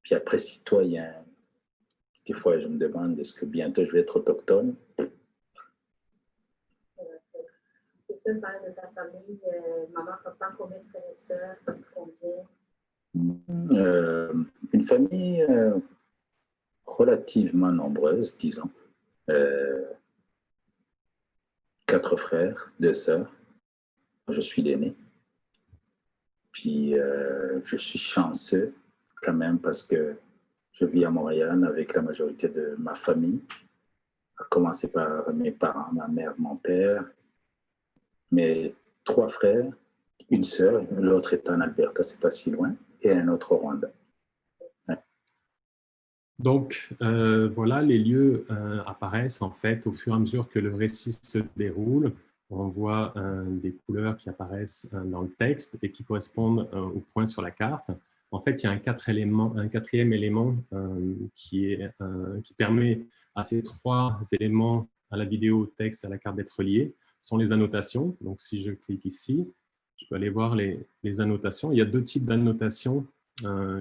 puis après citoyen. Des fois, je me demande, est-ce que bientôt je vais être autochtone? Est-ce que tu peux me parler de ta famille, maman, papa, combien de frères et sœurs, combien? Une famille relativement nombreuse, disons. 4 frères, 2 sœurs. Je suis l'aîné. Puis je suis chanceux quand même parce que je vis à Montréal avec la majorité de ma famille, à commencer par mes parents, ma mère, mon père, mes 3 frères, une sœur, l'autre est en Alberta, c'est pas si loin, et un autre au Rwanda. Ouais. Donc voilà, les lieux apparaissent en fait au fur et à mesure que le récit se déroule. On voit des couleurs qui apparaissent dans le texte et qui correspondent aux points sur la carte. En fait, il y a un quatrième élément qui permet à ces trois éléments, à la vidéo, au texte, à la carte d'être reliés, sont les annotations. Donc, si je clique ici, je peux aller voir les annotations. Il y a deux types d'annotations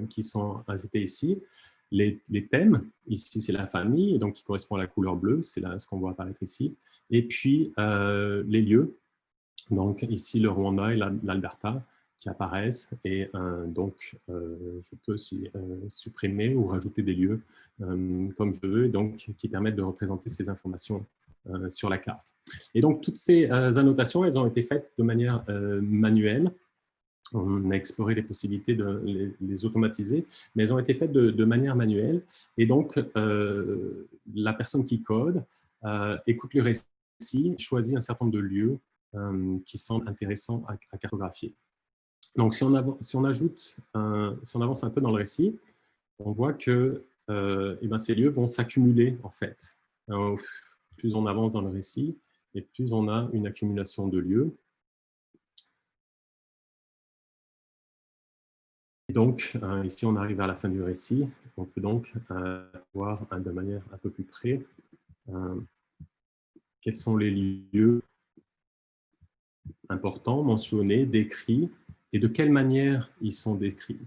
qui sont ajoutées ici. Les thèmes, ici c'est la famille, donc qui correspond à la couleur bleue, c'est ce qu'on voit apparaître ici. Et puis les lieux, donc ici le Rwanda et l'Alberta qui apparaissent. Et donc je peux supprimer ou rajouter des lieux comme je veux, donc qui permettent de représenter ces informations sur la carte. Et donc toutes ces annotations, elles ont été faites de manière manuelle. On a exploré les possibilités de les automatiser, mais elles ont été faites de manière manuelle. Et donc, la personne qui code écoute le récit, choisit un certain nombre de lieux qui semblent intéressants à cartographier. Donc, si on avance un peu dans le récit, on voit que ces lieux vont s'accumuler, en fait. Plus on avance dans le récit, et plus on a une accumulation de lieux. Et donc, ici, on arrive vers la fin du récit. On peut donc voir de manière un peu plus près quels sont les lieux importants, mentionnés, décrits, et de quelle manière ils sont décrits.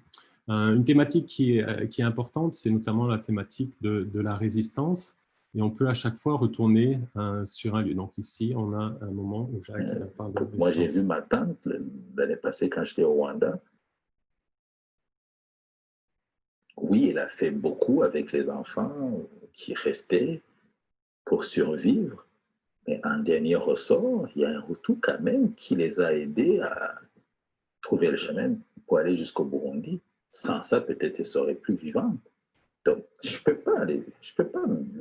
Une thématique qui est importante, c'est notamment la thématique de la résistance. Et on peut à chaque fois retourner sur un lieu. Donc ici, on a un moment où Jacques parle de résistance. Moi, j'ai vu ma tante l'année passée quand j'étais au Rwanda. Oui, elle a fait beaucoup avec les enfants qui restaient pour survivre. Mais en dernier ressort, il y a un retour quand même qui les a aidés à trouver le chemin pour aller jusqu'au Burundi. Sans ça, peut-être ils seraient plus vivants. Donc, je peux pas les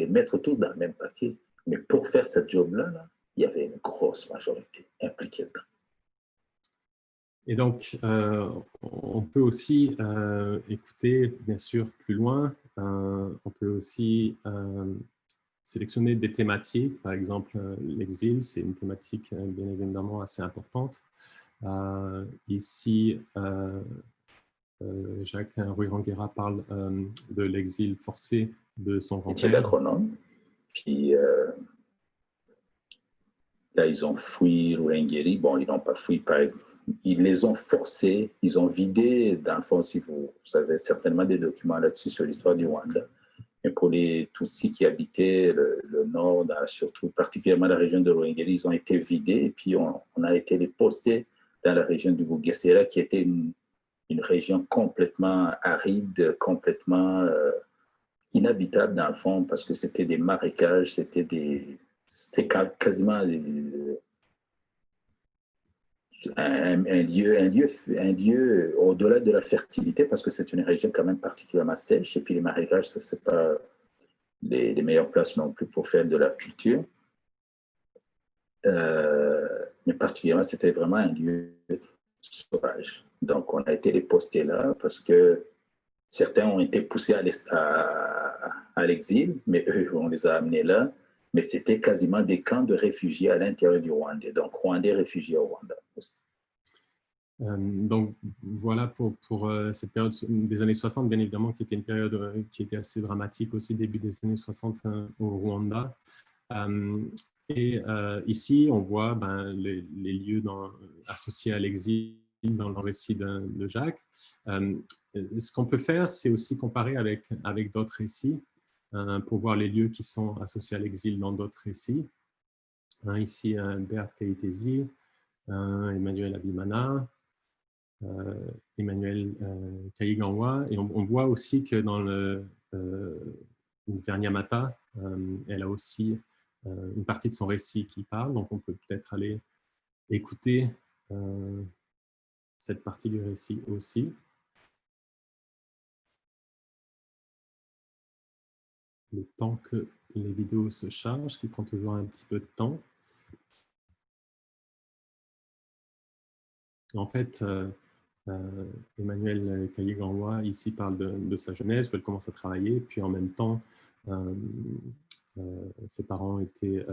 mettre tous dans le même paquet. Mais pour faire ce job-là, il y avait une grosse majorité impliquée dedans. Et donc, on peut aussi écouter, bien sûr, plus loin. On peut aussi sélectionner des thématiques. Par exemple, l'exil, c'est une thématique bien évidemment assez importante. Ici, Jacques Ruyranguera parle de l'exil forcé de son grand-père. Il était agronome, puis là, ils ont fui Ruhengeri. Bon, ils n'ont pas fui, ils les ont forcés, ils ont vidé, dans le fond, si vous avez certainement des documents là-dessus sur l'histoire du Rwanda. Mais pour les Tutsis qui habitaient le nord, surtout particulièrement la région de Ruhengeri, ils ont été vidés et puis on a été les postés dans la région du Bugesera, qui était une région complètement aride, complètement inhabitable dans le fond, parce que c'était des marécages, c'était quasiment un lieu au-delà de la fertilité, parce que c'est une région quand même particulièrement sèche, et puis les marécages, ce n'est pas les meilleures places non plus pour faire de la culture. Mais particulièrement, c'était vraiment un lieu sauvage. Donc, on a été les postés là parce que certains ont été poussés à l'exil, mais eux, on les a amenés là. Mais c'était quasiment des camps de réfugiés à l'intérieur du Rwanda. Donc, Rwandais réfugiés au Rwanda aussi. Donc, voilà pour cette période des années 60, bien évidemment, qui était une période qui était assez dramatique aussi, début des années 60 au Rwanda. Et ici, on voit les lieux associés à l'exil dans le récit de Jacques. Ce qu'on peut faire, c'est aussi comparer avec d'autres récits pour voir les lieux qui sont associés à l'exil dans d'autres récits. Ici, Beat Kaitesi, Emmanuel Abimana, Emmanuel Kayigangwa, et on voit aussi que dans le Verniamata, elle a aussi une partie de son récit qui parle, donc on peut peut-être aller écouter cette partie du récit aussi. Le temps que les vidéos se chargent, qui prend toujours un petit peu de temps. En fait, Emmanuel Kayigangwa ici parle de sa jeunesse, où elle commence à travailler, puis en même temps, ses parents étaient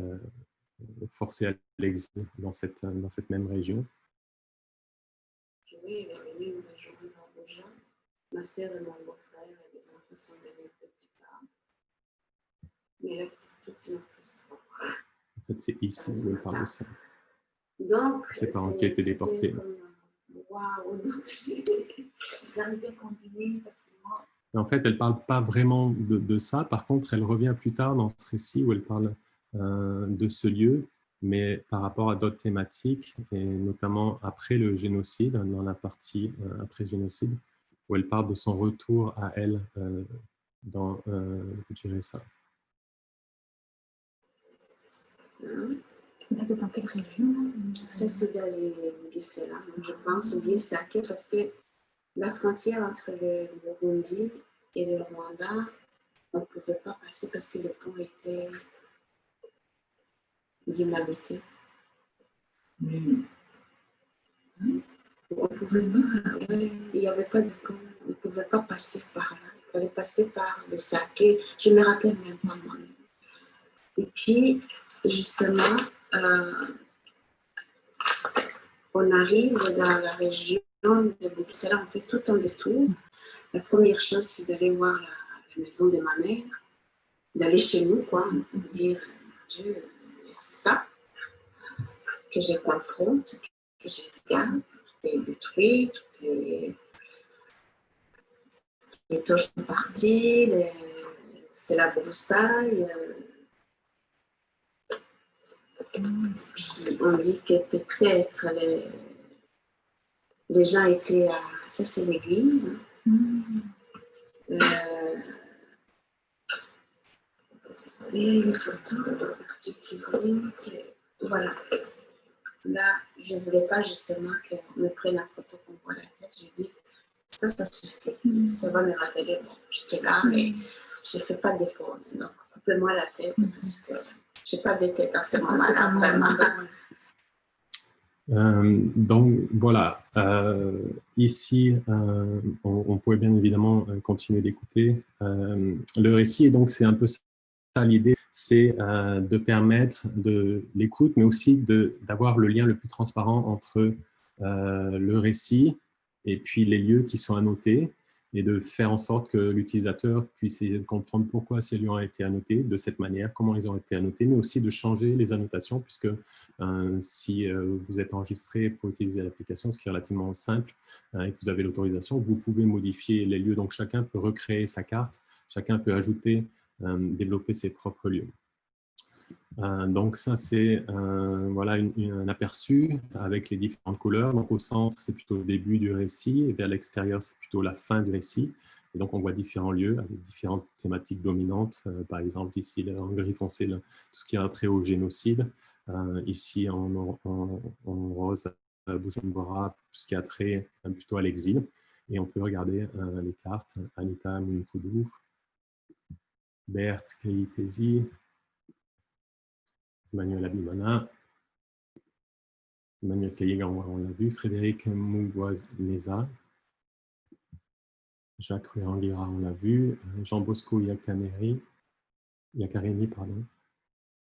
forcés à l'exil dans cette même région. ma sœur et mon beau-frère et les enfants sont venus un peu plus tard. Mais là, c'est toute une autre histoire. En fait, c'est ici où elle parle de ça. Donc, Ses parents qui ont été déportés. Waouh, donc j'arrive à combiner parce que moi... En fait, elle ne parle pas vraiment de ça. Par contre, elle revient plus tard dans ce récit où elle parle de ce lieu, mais par rapport à d'autres thématiques, et notamment après le génocide, dans la partie après-génocide, où elle parle de son retour à elle dans je dirais ça. Dans quelle région? Ça, c'est dans les Guisséla, je pense, Guissaké, parce que la frontière entre le Burundi et le Rwanda, on ne pouvait pas passer parce que le pont était inhabité. On pouvait pas, ouais, il n'y avait pas de pont, on ne pouvait pas passer par là. Il fallait passer par le Saké. Je me rappelle même pas moi-même. Et puis, justement, on arrive dans la région de Bugesera, on fait tout un détour. La première chose, c'est d'aller voir la maison de ma mère, d'aller chez nous, quoi, dire, Dieu, c'est ça que je confronte, que je regarde, tout est détruit, tout est... Les torches sont parties, c'est la broussaille. Puis on dit que peut-être les gens étaient à... Ça, c'est l'église. Et les photos particulières. Voilà. Là, je ne voulais pas justement qu'on me prenne la photo qu'on voit la tête. J'ai dit, ça suffit. Ça va me rappeler. Bon, j'étais là, mais je ne fais pas de pause. Donc, coupez-moi la tête parce que je n'ai pas de tête à ce moment-là, vraiment. Donc voilà, ici on pourrait bien évidemment continuer d'écouter. Le récit, et donc c'est un peu ça l'idée, c'est de permettre de l'écoute, mais aussi d'avoir le lien le plus transparent entre le récit et puis les lieux qui sont annotés, et de faire en sorte que l'utilisateur puisse comprendre pourquoi ces lieux ont été annotés de cette manière, comment ils ont été annotés, mais aussi de changer les annotations, puisque si vous êtes enregistré pour utiliser l'application, ce qui est relativement simple, et que vous avez l'autorisation, vous pouvez modifier les lieux. Donc chacun peut recréer sa carte, chacun peut ajouter, développer ses propres lieux. Donc ça, c'est voilà un aperçu avec les différentes couleurs. Donc au centre, c'est plutôt le début du récit, et vers l'extérieur, c'est plutôt la fin du récit. Et donc on voit différents lieux avec différentes thématiques dominantes. Par exemple, ici, en gris foncé, tout ce qui a trait au génocide. Ici, en rose, Bujumbura, tout ce qui a trait plutôt à l'exil. Et on peut regarder les cartes. Anita Munkudu, Bert Keitesi, Emmanuel Abimana, Emmanuel Kayegawa, on l'a vu, Frédéric Mugwaneza, Jacques Ruangira, on l'a vu, Jean Bosco Yakarini, pardon,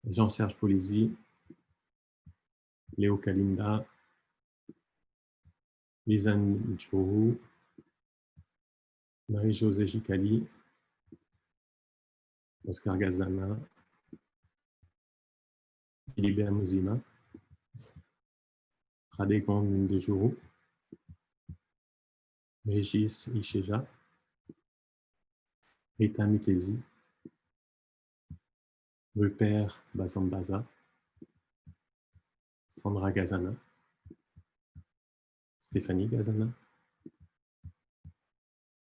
Jean-Serge Polisi, Léo Kalinda, Lisanne Djourou, Marie-Josée Jikali, Oscar Gazana, Philibert Mouzima, Radekon Ndejuru, Régis Isheja, Rita Mukezi, Rupert Bazambaza, Sandra Gazana, Stéphanie Gazana,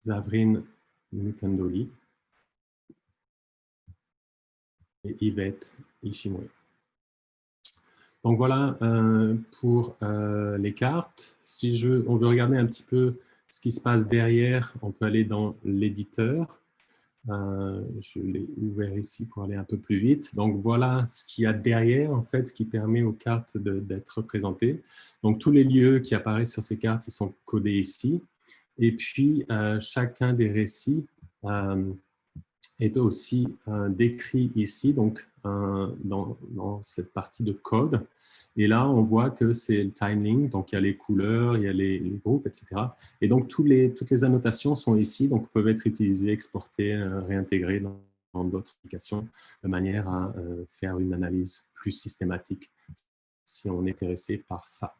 Zavrine Mukandoli et Yvette Ishimwe. Donc voilà pour les cartes. Si on veut regarder un petit peu ce qui se passe derrière, on peut aller dans l'éditeur. Je l'ai ouvert ici pour aller un peu plus vite. Donc voilà ce qu'il y a derrière, en fait, ce qui permet aux cartes d'être représentées. Donc tous les lieux qui apparaissent sur ces cartes, ils sont codés ici. Et puis chacun des récits est aussi décrit ici, donc dans cette partie de code. Et là, on voit que c'est le timeline, donc il y a les couleurs, il y a les groupes, etc. Et donc, toutes les annotations sont ici, donc peuvent être utilisées, exportées, réintégrées dans d'autres applications, de manière à faire une analyse plus systématique, si on est intéressé par ça.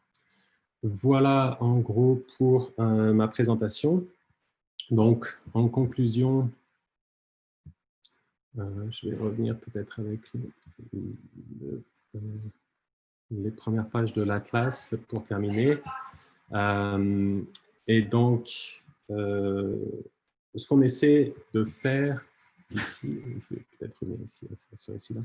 Voilà, en gros, pour ma présentation. Donc, en conclusion, je vais revenir peut-être avec les premières pages de l'Atlas pour terminer. Et donc, ce qu'on essaie de faire ici, je vais peut-être revenir ici, sur ici là.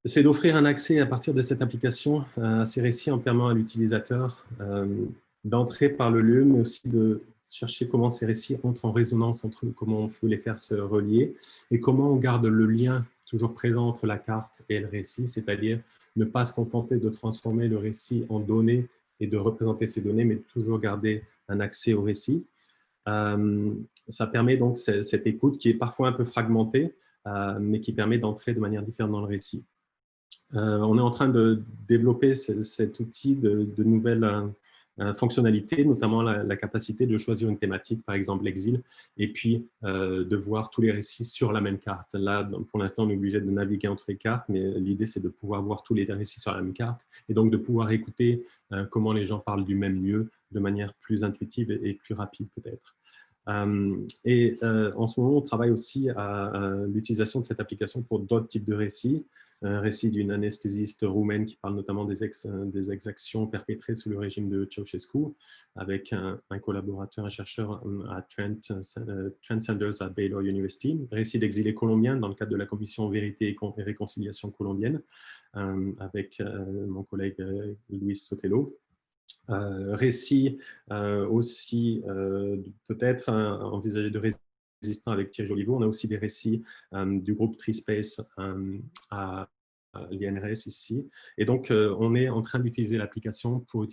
C'est d'offrir un accès à partir de cette application à ces récits en permettant à l'utilisateur d'entrer par le lieu, mais aussi de chercher comment ces récits entrent en résonance entre eux, comment on peut les faire se relier et comment on garde le lien toujours présent entre la carte et le récit, c'est-à-dire ne pas se contenter de transformer le récit en données et de représenter ces données, mais toujours garder un accès au récit. Ça permet donc cette écoute qui est parfois un peu fragmentée, mais qui permet d'entrer de manière différente dans le récit. On est en train de développer cet outil de nouvelles fonctionnalités, notamment la capacité de choisir une thématique, par exemple l'exil, et puis de voir tous les récits sur la même carte. Là, pour l'instant, on est obligé de naviguer entre les cartes, mais l'idée, c'est de pouvoir voir tous les récits sur la même carte, et donc de pouvoir écouter comment les gens parlent du même lieu de manière plus intuitive et plus rapide, peut-être. En ce moment, on travaille aussi à l'utilisation de cette application pour d'autres types de récits. Un récit d'une anesthésiste roumaine qui parle notamment des exactions perpétrées sous le régime de Ceausescu, avec un collaborateur, un chercheur à Trent Sanders à Baylor University. Récit d'exilés colombiens dans le cadre de la commission Vérité et Réconciliation colombienne, avec mon collègue Luis Sotelo. Récit aussi peut-être envisagé de résistant avec Thierry Joliveau. On a aussi des récits du groupe TreeSpace à l'INRS ici. Et donc, on est en train d'utiliser l'application pour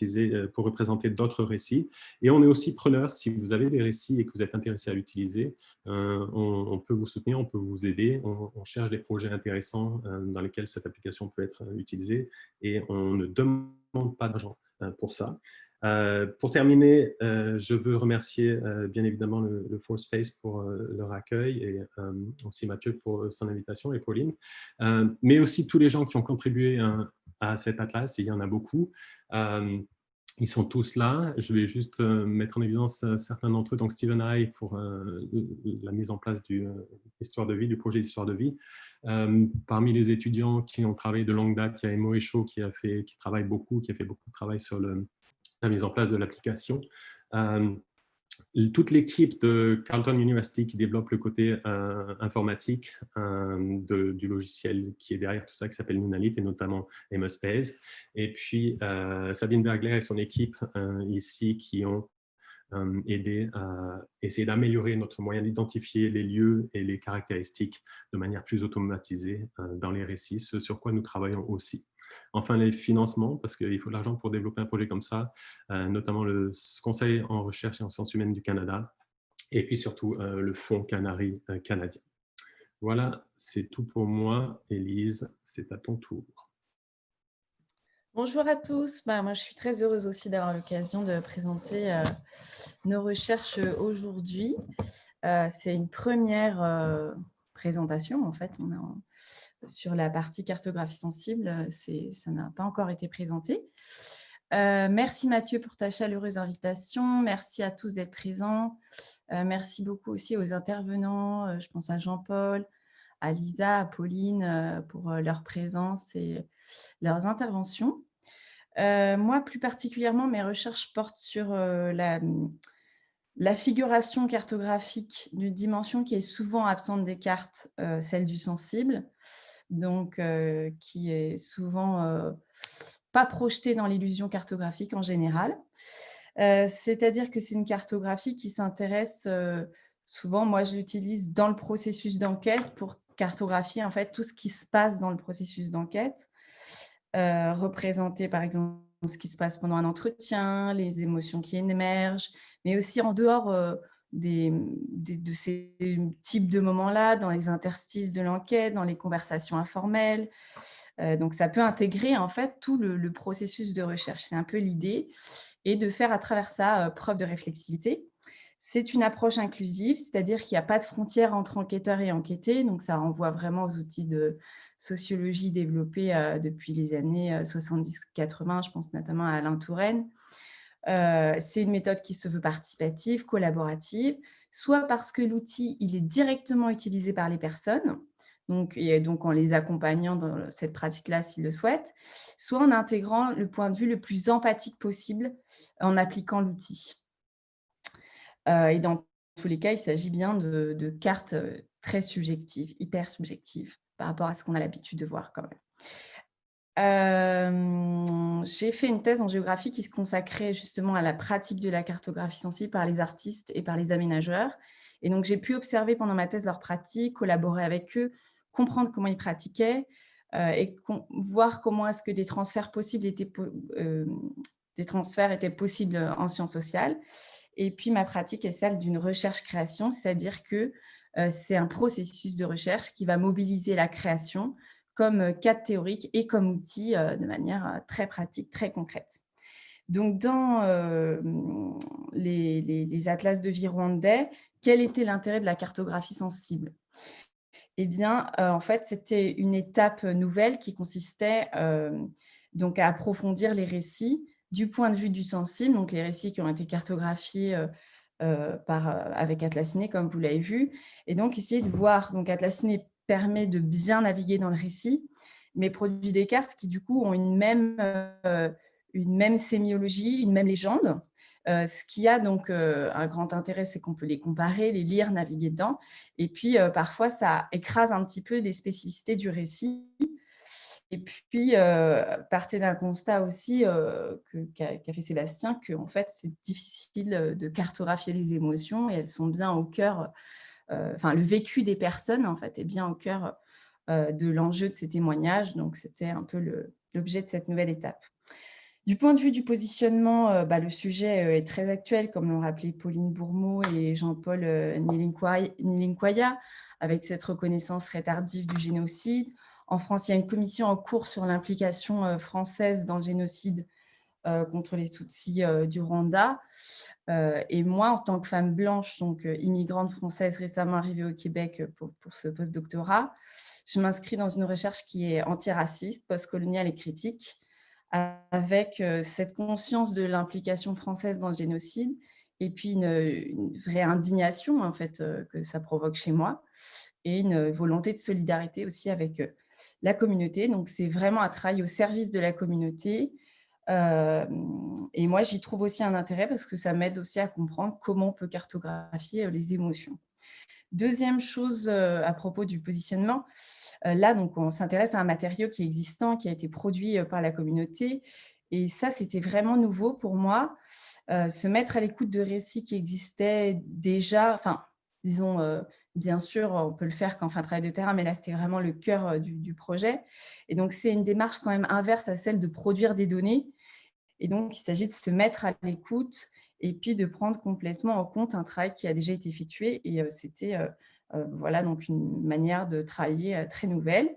représenter d'autres récits. Et on est aussi preneur. Si vous avez des récits et que vous êtes intéressé à l'utiliser, on peut vous soutenir, on peut vous aider. On cherche des projets intéressants dans lesquels cette application peut être utilisée. Et on ne demande pas d'argent pour ça. Pour terminer, je veux remercier bien évidemment le ForSpace pour leur accueil et aussi Mathieu pour son invitation et Pauline, mais aussi tous les gens qui ont contribué à cet atlas, et il y en a beaucoup. Ils sont tous là. Je vais juste mettre en évidence certains d'entre eux. Donc, Stephen Hay pour la mise en place du projet d'Histoire de vie. Parmi les étudiants qui ont travaillé de longue date, il y a Emo Echo qui a fait beaucoup de travail sur la mise en place de l'application. Toute l'équipe de Carleton University qui développe le côté informatique du logiciel qui est derrière tout ça, qui s'appelle Nunalit, et notamment MSpace. Et puis Sabine Bergler et son équipe ici qui ont aidé à essayer d'améliorer notre moyen d'identifier les lieux et les caractéristiques de manière plus automatisée dans les récits, ce sur quoi nous travaillons aussi. Enfin, les financements, parce qu'il faut de l'argent pour développer un projet comme ça, notamment le Conseil en recherche et en sciences humaines du Canada, et puis surtout le Fonds Canari canadien. Voilà, c'est tout pour moi. Élise, c'est à ton tour. Bonjour à tous. Moi, je suis très heureuse aussi d'avoir l'occasion de présenter nos recherches aujourd'hui. C'est une première présentation, en fait. On est sur la partie cartographie sensible, ça n'a pas encore été présenté. Merci Mathieu pour ta chaleureuse invitation. Merci à tous d'être présents. Merci beaucoup aussi aux intervenants. Je pense à Jean-Paul, à Lisa, à Pauline pour leur présence et leurs interventions. Moi, plus particulièrement, mes recherches portent sur la figuration cartographique d'une dimension qui est souvent absente des cartes, celle du sensible, donc qui est souvent pas projetée dans l'illusion cartographique en général. C'est-à-dire que c'est une cartographie qui s'intéresse souvent, moi je l'utilise dans le processus d'enquête pour cartographier en fait tout ce qui se passe dans le processus d'enquête, représenté par exemple ce qui se passe pendant un entretien, les émotions qui émergent, mais aussi en dehors de ces types de moments-là, dans les interstices de l'enquête, dans les conversations informelles. Donc, ça peut intégrer en fait tout le processus de recherche. C'est un peu l'idée, et de faire à travers ça preuve de réflexivité. C'est une approche inclusive, c'est-à-dire qu'il n'y a pas de frontière entre enquêteurs et enquêtés, donc ça renvoie vraiment aux outils de sociologie développés depuis les années 70-80, je pense notamment à Alain Touraine. C'est une méthode qui se veut participative, collaborative, soit parce que l'outil il est directement utilisé par les personnes, et donc en les accompagnant dans cette pratique-là s'ils le souhaitent, soit en intégrant le point de vue le plus empathique possible en appliquant l'outil. Et dans tous les cas, il s'agit bien de cartes très subjectives, hyper subjectives, par rapport à ce qu'on a l'habitude de voir quand même. J'ai fait une thèse en géographie qui se consacrait justement à la pratique de la cartographie sensible par les artistes et par les aménageurs. Et donc, j'ai pu observer pendant ma thèse leur pratique, collaborer avec eux, comprendre comment ils pratiquaient et voir comment est-ce que des transferts étaient possibles en sciences sociales. Et puis, ma pratique est celle d'une recherche-création, c'est-à-dire que c'est un processus de recherche qui va mobiliser la création comme cadre théorique et comme outil de manière très pratique, très concrète. Donc, dans les atlas de vie rwandais, quel était l'intérêt de la cartographie sensible ? Eh bien, en fait, c'était une étape nouvelle qui consistait donc à approfondir les récits du point de vue du sensible, donc les récits qui ont été cartographiés avec Atlassiné, comme vous l'avez vu, et donc essayer de voir. Donc, Atlassiné permet de bien naviguer dans le récit, mais produit des cartes qui, du coup, ont une même sémiologie, une même légende. Ce qui a donc un grand intérêt, c'est qu'on peut les comparer, les lire, naviguer dedans. Et puis, parfois, ça écrase un petit peu des spécificités du récit. Et puis, partez d'un constat aussi qu'a fait Sébastien, qu'en fait, c'est difficile de cartographier les émotions et elles sont bien au cœur, le vécu des personnes, en fait, est bien au cœur de l'enjeu de ces témoignages. Donc, c'était un peu l'objet de cette nouvelle étape. Du point de vue du positionnement, le sujet est très actuel, comme l'ont rappelé Pauline Bourmeau et Jean-Paul Nilinkwaya, avec cette reconnaissance très tardive du génocide. En France, il y a une commission en cours sur l'implication française dans le génocide contre les Tutsis du Rwanda. Et moi, en tant que femme blanche, donc immigrante française récemment arrivée au Québec pour ce post-doctorat, je m'inscris dans une recherche qui est antiraciste, postcoloniale et critique, avec cette conscience de l'implication française dans le génocide et puis une vraie indignation en fait que ça provoque chez moi et une volonté de solidarité aussi avec la communauté. Donc, c'est vraiment un travail au service de la communauté. Et moi, j'y trouve aussi un intérêt parce que ça m'aide aussi à comprendre comment on peut cartographier les émotions. Deuxième chose à propos du positionnement, là, donc, on s'intéresse à un matériau qui est existant, qui a été produit par la communauté. Et ça, c'était vraiment nouveau pour moi, se mettre à l'écoute de récits qui existaient déjà, disons, bien sûr, on peut le faire quand on fait un travail de terrain, mais là, c'était vraiment le cœur du projet. Et donc, c'est une démarche quand même inverse à celle de produire des données. Et donc, il s'agit de se mettre à l'écoute et puis de prendre complètement en compte un travail qui a déjà été effectué. Et c'était voilà, donc une manière de travailler très nouvelle.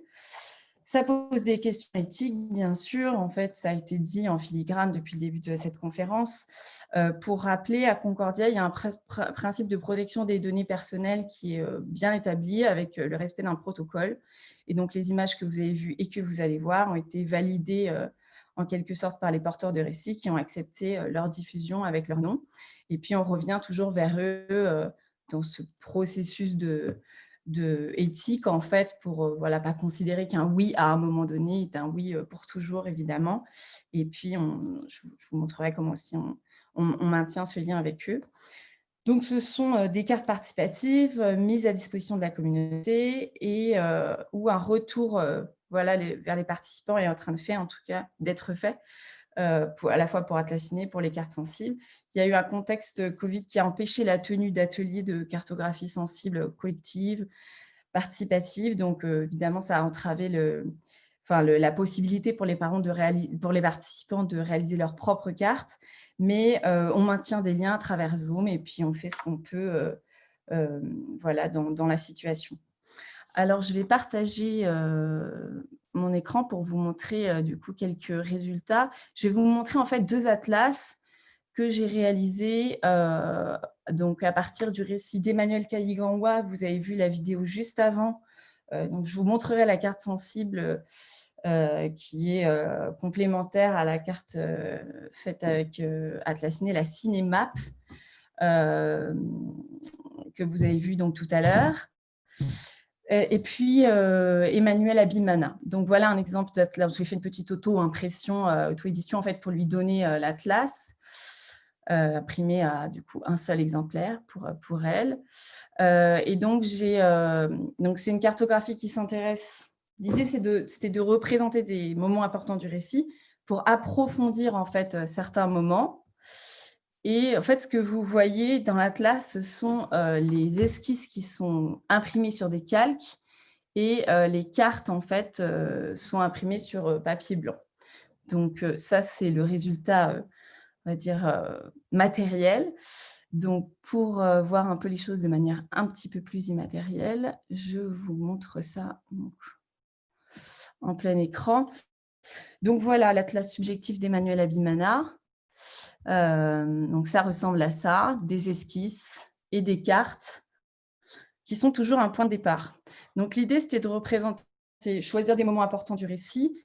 Ça pose des questions éthiques, bien sûr. En fait, ça a été dit en filigrane depuis le début de cette conférence. Pour rappeler, à Concordia, il y a un principe de protection des données personnelles qui est bien établi avec le respect d'un protocole. Et donc, les images que vous avez vues et que vous allez voir ont été validées en quelque sorte par les porteurs de récits qui ont accepté leur diffusion avec leur nom. Et puis, on revient toujours vers eux dans ce processus de éthique, en fait, pour pas considérer qu'un oui à un moment donné est un oui pour toujours, évidemment. Et puis, je vous montrerai comment aussi on maintient ce lien avec eux. Donc, ce sont des cartes participatives mises à disposition de la communauté et où un retour vers les participants est en train de faire, en tout cas, d'être fait, à la fois pour Atlassiné, pour les cartes sensibles. Il y a eu un contexte Covid qui a empêché la tenue d'ateliers de cartographie sensible collective, participative. Donc, évidemment, ça a entravé la possibilité pour les participants de réaliser leur propre carte, mais on maintient des liens à travers Zoom et puis on fait ce qu'on peut voilà, dans la situation. Alors, je vais partager mon écran pour vous montrer du coup quelques résultats. Je vais vous montrer en fait 2 atlas que j'ai réalisés donc à partir du récit d'Emmanuel Kayigangwa. Vous avez vu la vidéo juste avant. Donc, je vous montrerai la carte sensible qui est complémentaire à la carte faite avec Atlassiné, la Cinémap, que vous avez vu donc tout à l'heure. Et puis Emmanuel Abimana. Donc voilà un exemple d'atlas. J'ai fait une petite auto-impression, auto-édition en fait pour lui donner l'atlas, imprimé à du coup un seul exemplaire pour elle. Et donc c'est une cartographie qui s'intéresse. L'idée c'était de représenter des moments importants du récit pour approfondir en fait certains moments. Et en fait, ce que vous voyez dans l'atlas, ce sont les esquisses qui sont imprimées sur des calques et les cartes, en fait, sont imprimées sur papier blanc. Donc, ça, c'est le résultat, on va dire, matériel. Donc, pour voir un peu les choses de manière un petit peu plus immatérielle, je vous montre ça donc, en plein écran. Donc, voilà l'atlas subjectif d'Emmanuel Abimana. Donc ça ressemble à ça, des esquisses et des cartes qui sont toujours un point de départ. Donc l'idée, c'était de représenter, choisir des moments importants du récit,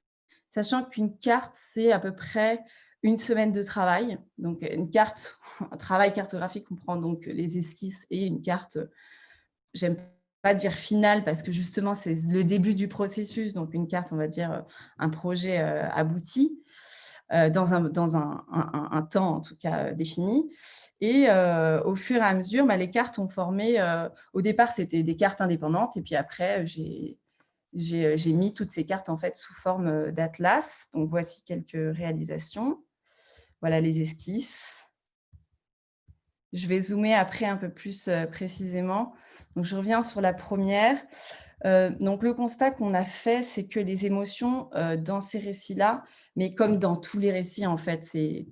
sachant qu'une carte, c'est à peu près une semaine de travail. Donc une carte, un travail cartographique comprend donc les esquisses et une carte, j'aime pas dire finale parce que justement, c'est le début du processus. Donc une carte, on va dire un projet abouti. Dans un temps en tout cas défini. Et au fur et à mesure, les cartes ont formé, au départ c'était des cartes indépendantes et puis après j'ai mis toutes ces cartes en fait sous forme d'atlas. Donc voici quelques réalisations. Voilà les esquisses. Je vais zoomer après un peu plus précisément. Donc je reviens sur la première. Donc, le constat qu'on a fait, c'est que les émotions dans ces récits-là, mais comme dans tous les récits, en fait, c'est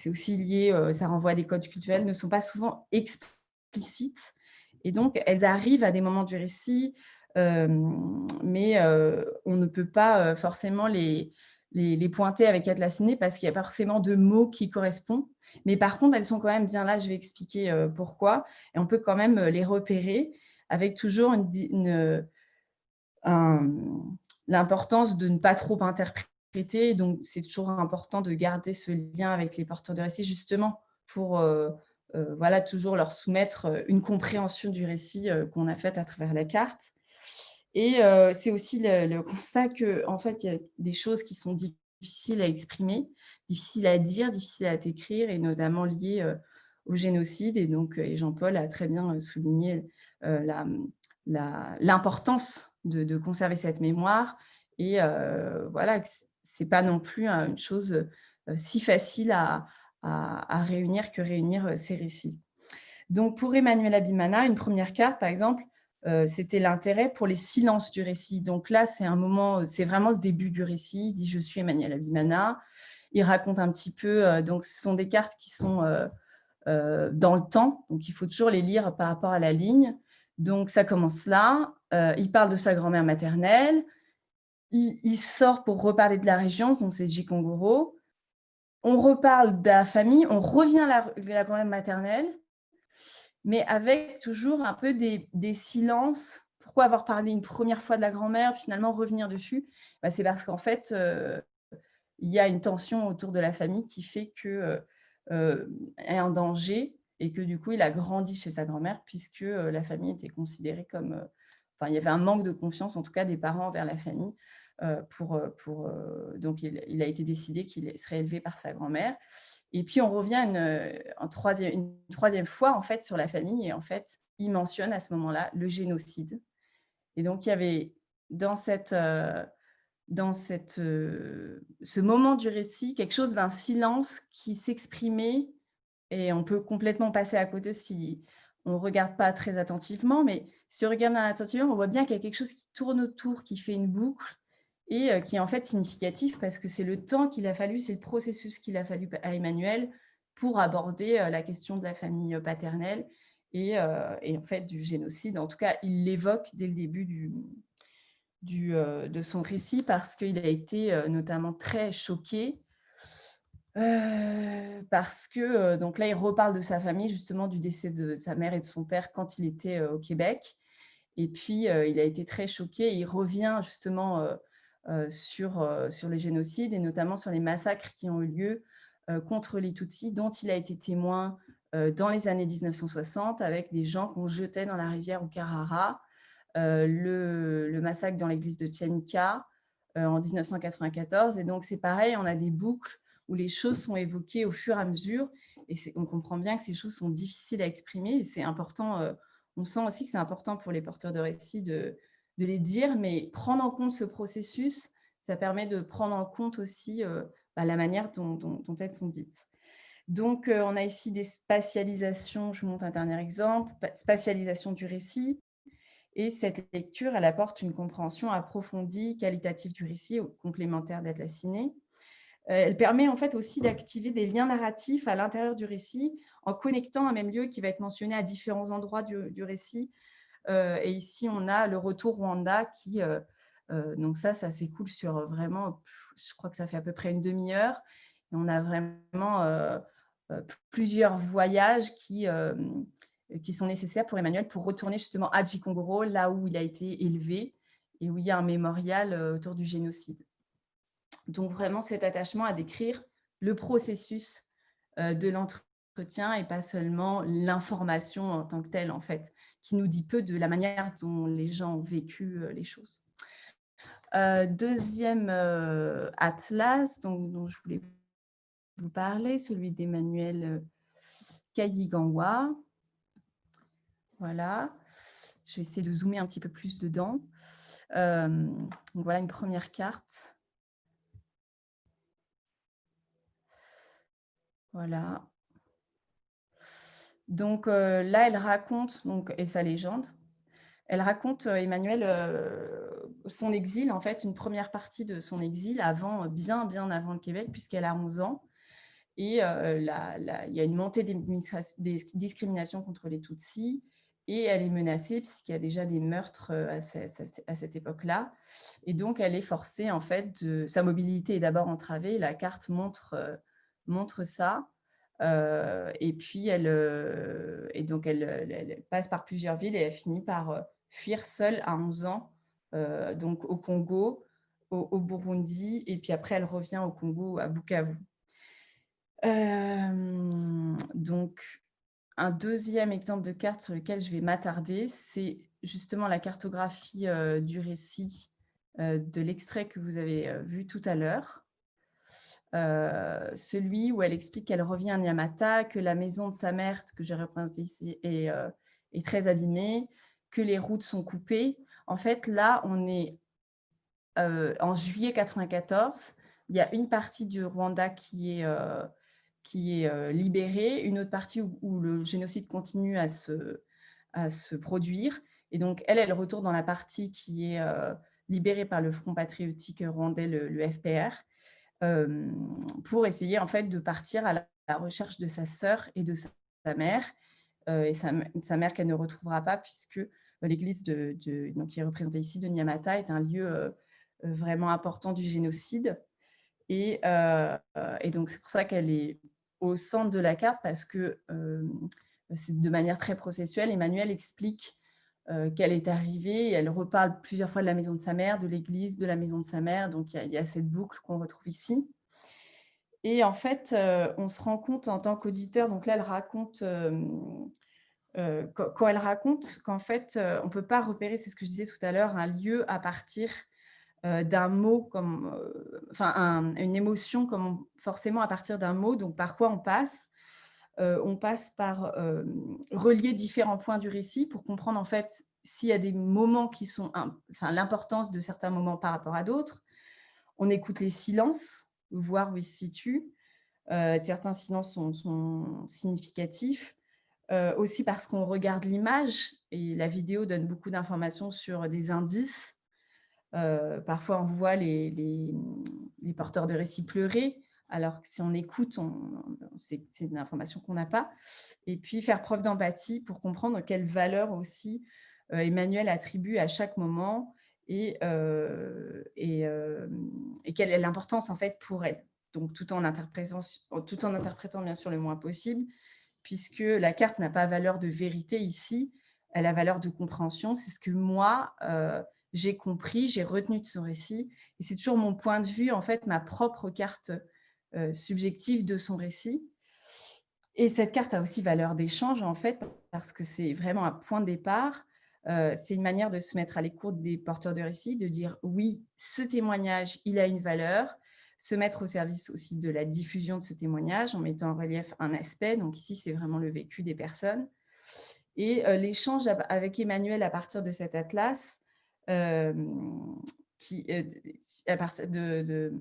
aussi lié, ça renvoie à des codes culturels, ne sont pas souvent explicites. Et donc, elles arrivent à des moments du récit, mais on ne peut pas forcément les pointer avec Atlassiné parce qu'il y a pas forcément de mots qui correspondent. Mais par contre, elles sont quand même bien là, je vais expliquer pourquoi. Et on peut quand même les repérer avec toujours l'importance de ne pas trop interpréter. Donc, c'est toujours important de garder ce lien avec les porteurs de récit, justement, pour voilà, toujours leur soumettre une compréhension du récit qu'on a fait à travers la carte. Et c'est aussi le constat qu'en fait, il y a des choses qui sont difficiles à exprimer, difficiles à dire, difficiles à écrire, et notamment liées au génocide. Et donc, Jean-Paul a très bien souligné l'importance de conserver cette mémoire. Et voilà, ce n'est pas non plus une chose si facile à réunir que réunir ces récits. Donc, pour Emmanuel Abimana, une première carte, par exemple, c'était l'intérêt pour les silences du récit. Donc là, c'est un moment, c'est vraiment le début du récit. Il dit « Je suis Emmanuel Abimana ». Il raconte un petit peu, donc ce sont des cartes qui sont dans le temps, donc il faut toujours les lire par rapport à la ligne. Donc ça commence là, il parle de sa grand-mère maternelle, il sort pour reparler de la région, donc c'est Jikongoro. On reparle de la famille, on revient à la grand-mère maternelle, mais avec toujours un peu des silences. Pourquoi avoir parlé une première fois de la grand-mère, finalement revenir dessus? C'est parce qu'en fait, il y a une tension autour de la famille qui fait qu'elle est en danger et que du coup, il a grandi chez sa grand-mère puisque la famille était considérée comme... il y avait un manque de confiance, en tout cas, des parents envers la famille. Donc, il a été décidé qu'il serait élevé par sa grand-mère. Et puis, on revient une troisième fois, en fait, sur la famille. Et en fait, il mentionne à ce moment-là le génocide. Et donc, il y avait dans ce moment du récit quelque chose d'un silence qui s'exprimait. Et on peut complètement passer à côté si on ne regarde pas très attentivement. Mais si on regarde attentivement, on voit bien qu'il y a quelque chose qui tourne autour, qui fait une boucle. et qui est en fait significatif parce que c'est le temps qu'il a fallu, c'est le processus qu'il a fallu à Emmanuel pour aborder la question de la famille paternelle et en fait du génocide. En tout cas, il l'évoque dès le début de son récit parce qu'il a été notamment très choqué parce que donc là, il reparle de sa famille, justement du décès de sa mère et de son père quand il était au Québec. Et puis, il a été très choqué. Il revient justement sur les génocides et notamment sur les massacres qui ont eu lieu contre les Tutsis, dont il a été témoin dans les années 1960 avec des gens qu'on jetait dans la rivière Ukarara, le massacre dans l'église de Tchenika en 1994. Et donc, c'est pareil, on a des boucles où les choses sont évoquées au fur et à mesure. Et on comprend bien que ces choses sont difficiles à exprimer. Et c'est important, on sent aussi que c'est important pour les porteurs de récits de les dire, mais prendre en compte ce processus, ça permet de prendre en compte aussi la manière dont elles sont dites. Donc, on a ici des spatialisations. Je vous montre un dernier exemple. Spatialisation du récit. Et cette lecture, elle apporte une compréhension approfondie, qualitative du récit, complémentaire d'Atlassiné. Elle permet en fait aussi d'activer des liens narratifs à l'intérieur du récit en connectant un même lieu qui va être mentionné à différents endroits du récit. Et ici, on a le retour Rwanda qui, donc ça s'écoule sur vraiment, je crois que ça fait à peu près une demi-heure. Et on a vraiment plusieurs voyages qui sont nécessaires pour Emmanuel pour retourner justement à Djikongoro, là où il a été élevé et où il y a un mémorial autour du génocide. Donc, vraiment, cet attachement à décrire le processus de l'entretien et pas seulement l'information en tant que telle, en fait, qui nous dit peu de la manière dont les gens ont vécu les choses. Deuxième atlas dont je voulais vous parler, celui d'Emmanuel Kayiganwa. Voilà. Je vais essayer de zoomer un petit peu plus dedans. Donc, voilà une première carte. Voilà. Donc là, elle raconte, et sa légende, elle raconte, Emmanuel, son exil, en fait, une première partie de son exil, bien avant le Québec, puisqu'elle a 11 ans. Et il y a une montée des discriminations contre les Tutsis, et elle est menacée puisqu'il y a déjà des meurtres à cette époque-là. Et donc, elle est forcée, en fait, sa mobilité est d'abord entravée. La carte montre ça. Et puis, elle passe par plusieurs villes et elle finit par fuir seule à 11 ans, donc au Congo, au Burundi, et puis après, elle revient au Congo, à Bukavu. Donc, un deuxième exemple de carte sur lequel je vais m'attarder, c'est justement la cartographie du récit de l'extrait que vous avez vu tout à l'heure. Celui où elle explique qu'elle revient à Nyamata, que la maison de sa mère, que j'ai représentée ici, est très abîmée, que les routes sont coupées. En fait, là, on est en juillet 1994. Il y a une partie du Rwanda qui est libérée, une autre partie où le génocide continue à se produire. Et donc, elle retourne dans la partie qui est libérée par le Front patriotique rwandais, le FPR, pour essayer en fait de partir à la recherche de sa sœur et de sa mère, et sa mère qu'elle ne retrouvera pas puisque l'église donc, qui est représentée ici de Nyamata est un lieu vraiment important du génocide. Et donc, c'est pour ça qu'elle est au centre de la carte parce que c'est de manière très processuelle. Emmanuel explique qu'elle est arrivée et elle reparle plusieurs fois de la maison de sa mère, de l'église, de la maison de sa mère. Donc, il y a cette boucle qu'on retrouve ici. Et en fait, on se rend compte en tant qu'auditeur, donc là, elle raconte, quand elle raconte qu'en fait, on ne peut pas repérer, c'est ce que je disais tout à l'heure, un lieu à partir d'un mot, une émotion forcément à partir d'un mot. Donc, par quoi on passe ? On passe par relier différents points du récit pour comprendre en fait s'il y a des moments qui sont, l'importance de certains moments par rapport à d'autres. On écoute les silences, voir où ils se situent. Certains silences sont significatifs. Aussi parce qu'on regarde l'image et la vidéo donne beaucoup d'informations sur des indices. Parfois, on voit les porteurs de récits pleurer, alors que si on écoute, c'est une information qu'on n'a pas. Et puis, faire preuve d'empathie pour comprendre quelle valeur aussi Emmanuel attribue à chaque moment et quelle est l'importance en fait pour elle. Donc, tout en interprétant bien sûr le moins possible, puisque la carte n'a pas valeur de vérité ici, elle a valeur de compréhension. C'est ce que moi, j'ai compris, j'ai retenu de son récit. Et c'est toujours mon point de vue, en fait, ma propre carte subjective de son récit. Et cette carte a aussi valeur d'échange, en fait, parce que c'est vraiment un point de départ. C'est une manière de se mettre à l'écoute des porteurs de récit, de dire oui, ce témoignage, il a une valeur, se mettre au service aussi de la diffusion de ce témoignage en mettant en relief un aspect. Donc ici, c'est vraiment le vécu des personnes. Et l'échange avec Emmanuel à partir de cet atlas, à partir de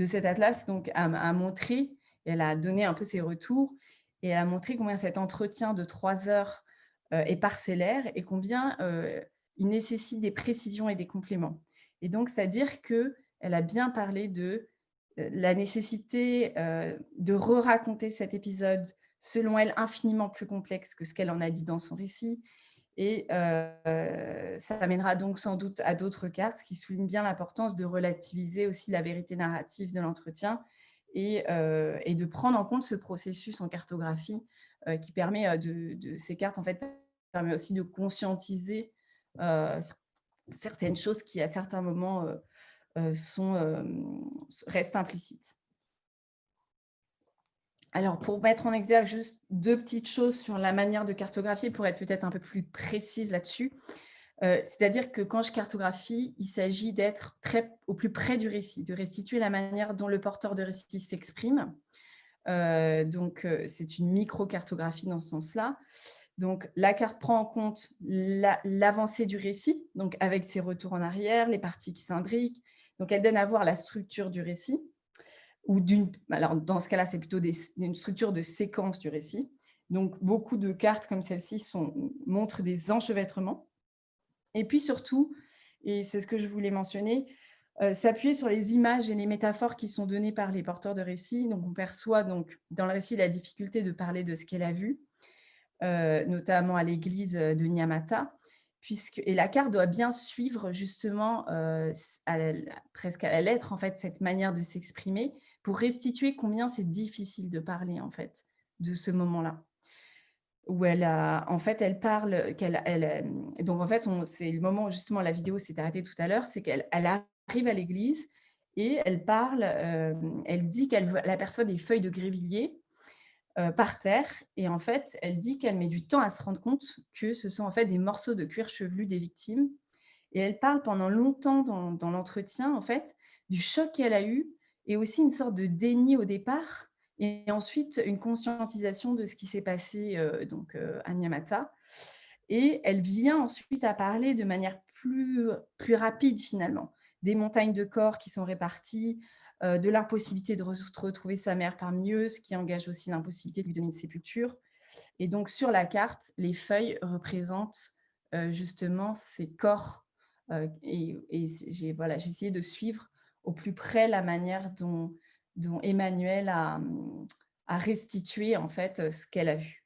cet atlas, donc, a montré, elle a donné un peu ses retours, et elle a montré combien cet entretien de 3 heures est parcellaire et combien il nécessite des précisions et des compléments. Et donc, c'est-à-dire qu'elle a bien parlé de la nécessité de re-raconter cet épisode, selon elle, infiniment plus complexe que ce qu'elle en a dit dans son récit. Et ça amènera donc sans doute à d'autres cartes qui soulignent bien l'importance de relativiser aussi la vérité narrative de l'entretien et de prendre en compte ce processus en cartographie qui permet ces cartes en fait permet aussi de conscientiser certaines choses qui à certains moments restent implicites. Alors, pour mettre en exergue juste 2 petites choses sur la manière de cartographier, pour être peut-être un peu plus précise là-dessus. C'est-à-dire que quand je cartographie, il s'agit d'être au plus près du récit, de restituer la manière dont le porteur de récit s'exprime. Donc, c'est une micro-cartographie dans ce sens-là. Donc, la carte prend en compte l'avancée du récit, donc avec ses retours en arrière, les parties qui s'imbriquent. Donc, elle donne à voir la structure du récit. Alors, dans ce cas-là, c'est plutôt une structure de séquence du récit. Donc, beaucoup de cartes comme celle-ci montrent des enchevêtrements. Et puis surtout, et c'est ce que je voulais mentionner, s'appuyer sur les images et les métaphores qui sont données par les porteurs de récits. Donc, on perçoit donc, dans le récit la difficulté de parler de ce qu'elle a vu, notamment à l'église de Nyamata. Et la carte doit bien suivre justement presque à la lettre en fait, cette manière de s'exprimer pour restituer combien c'est difficile de parler en fait, de ce moment-là. Où elle parle, donc en fait, c'est le moment où justement la vidéo s'est arrêtée tout à l'heure, c'est qu'elle arrive à l'église et elle parle, elle dit qu'elle aperçoit des feuilles de grévillier par terre, et en fait, elle dit qu'elle met du temps à se rendre compte que ce sont en fait des morceaux de cuir chevelu des victimes. Et elle parle pendant longtemps dans l'entretien, en fait, du choc qu'elle a eu, et aussi une sorte de déni au départ, et ensuite une conscientisation de ce qui s'est passé à Nyamata. Et elle vient ensuite à parler de manière plus rapide, finalement, des montagnes de corps qui sont réparties, de l'impossibilité de retrouver sa mère parmi eux, ce qui engage aussi l'impossibilité de lui donner une sépulture. Et donc, sur la carte, les feuilles représentent justement ces corps. Et j'ai essayé de suivre au plus près la manière dont Emmanuel a restitué en fait ce qu'elle a vu.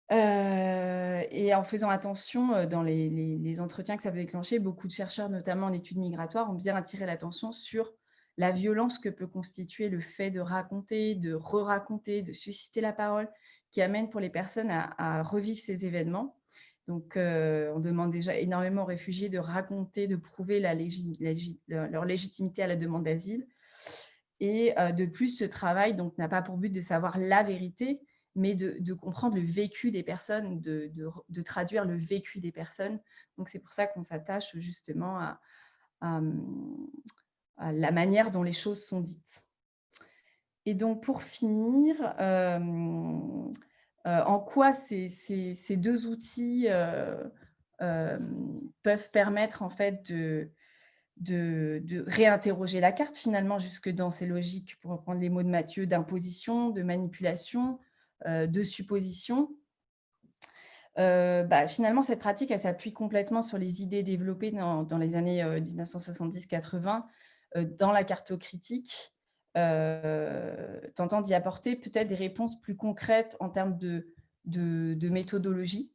Et en faisant attention dans les entretiens que ça peut déclencher, beaucoup de chercheurs, notamment en études migratoires, ont bien attiré l'attention sur la violence que peut constituer le fait de raconter, de re-raconter, de susciter la parole, qui amène pour les personnes à revivre ces événements. Donc, on demande déjà énormément aux réfugiés de raconter, de prouver leur légitimité à la demande d'asile. Et de plus, ce travail n'a pas pour but de savoir la vérité, mais de comprendre le vécu des personnes, de traduire le vécu des personnes. Donc, c'est pour ça qu'on s'attache justement à la manière dont les choses sont dites. Et donc, pour finir, en quoi ces 2 outils peuvent permettre en fait de réinterroger la carte finalement jusque dans ces logiques, pour reprendre les mots de Mathieu, d'imposition, de manipulation, de supposition. Finalement, cette pratique, elle s'appuie complètement sur les idées développées dans les années 1970-80 dans la cartocritique, tentant d'y apporter peut-être des réponses plus concrètes en termes de méthodologie.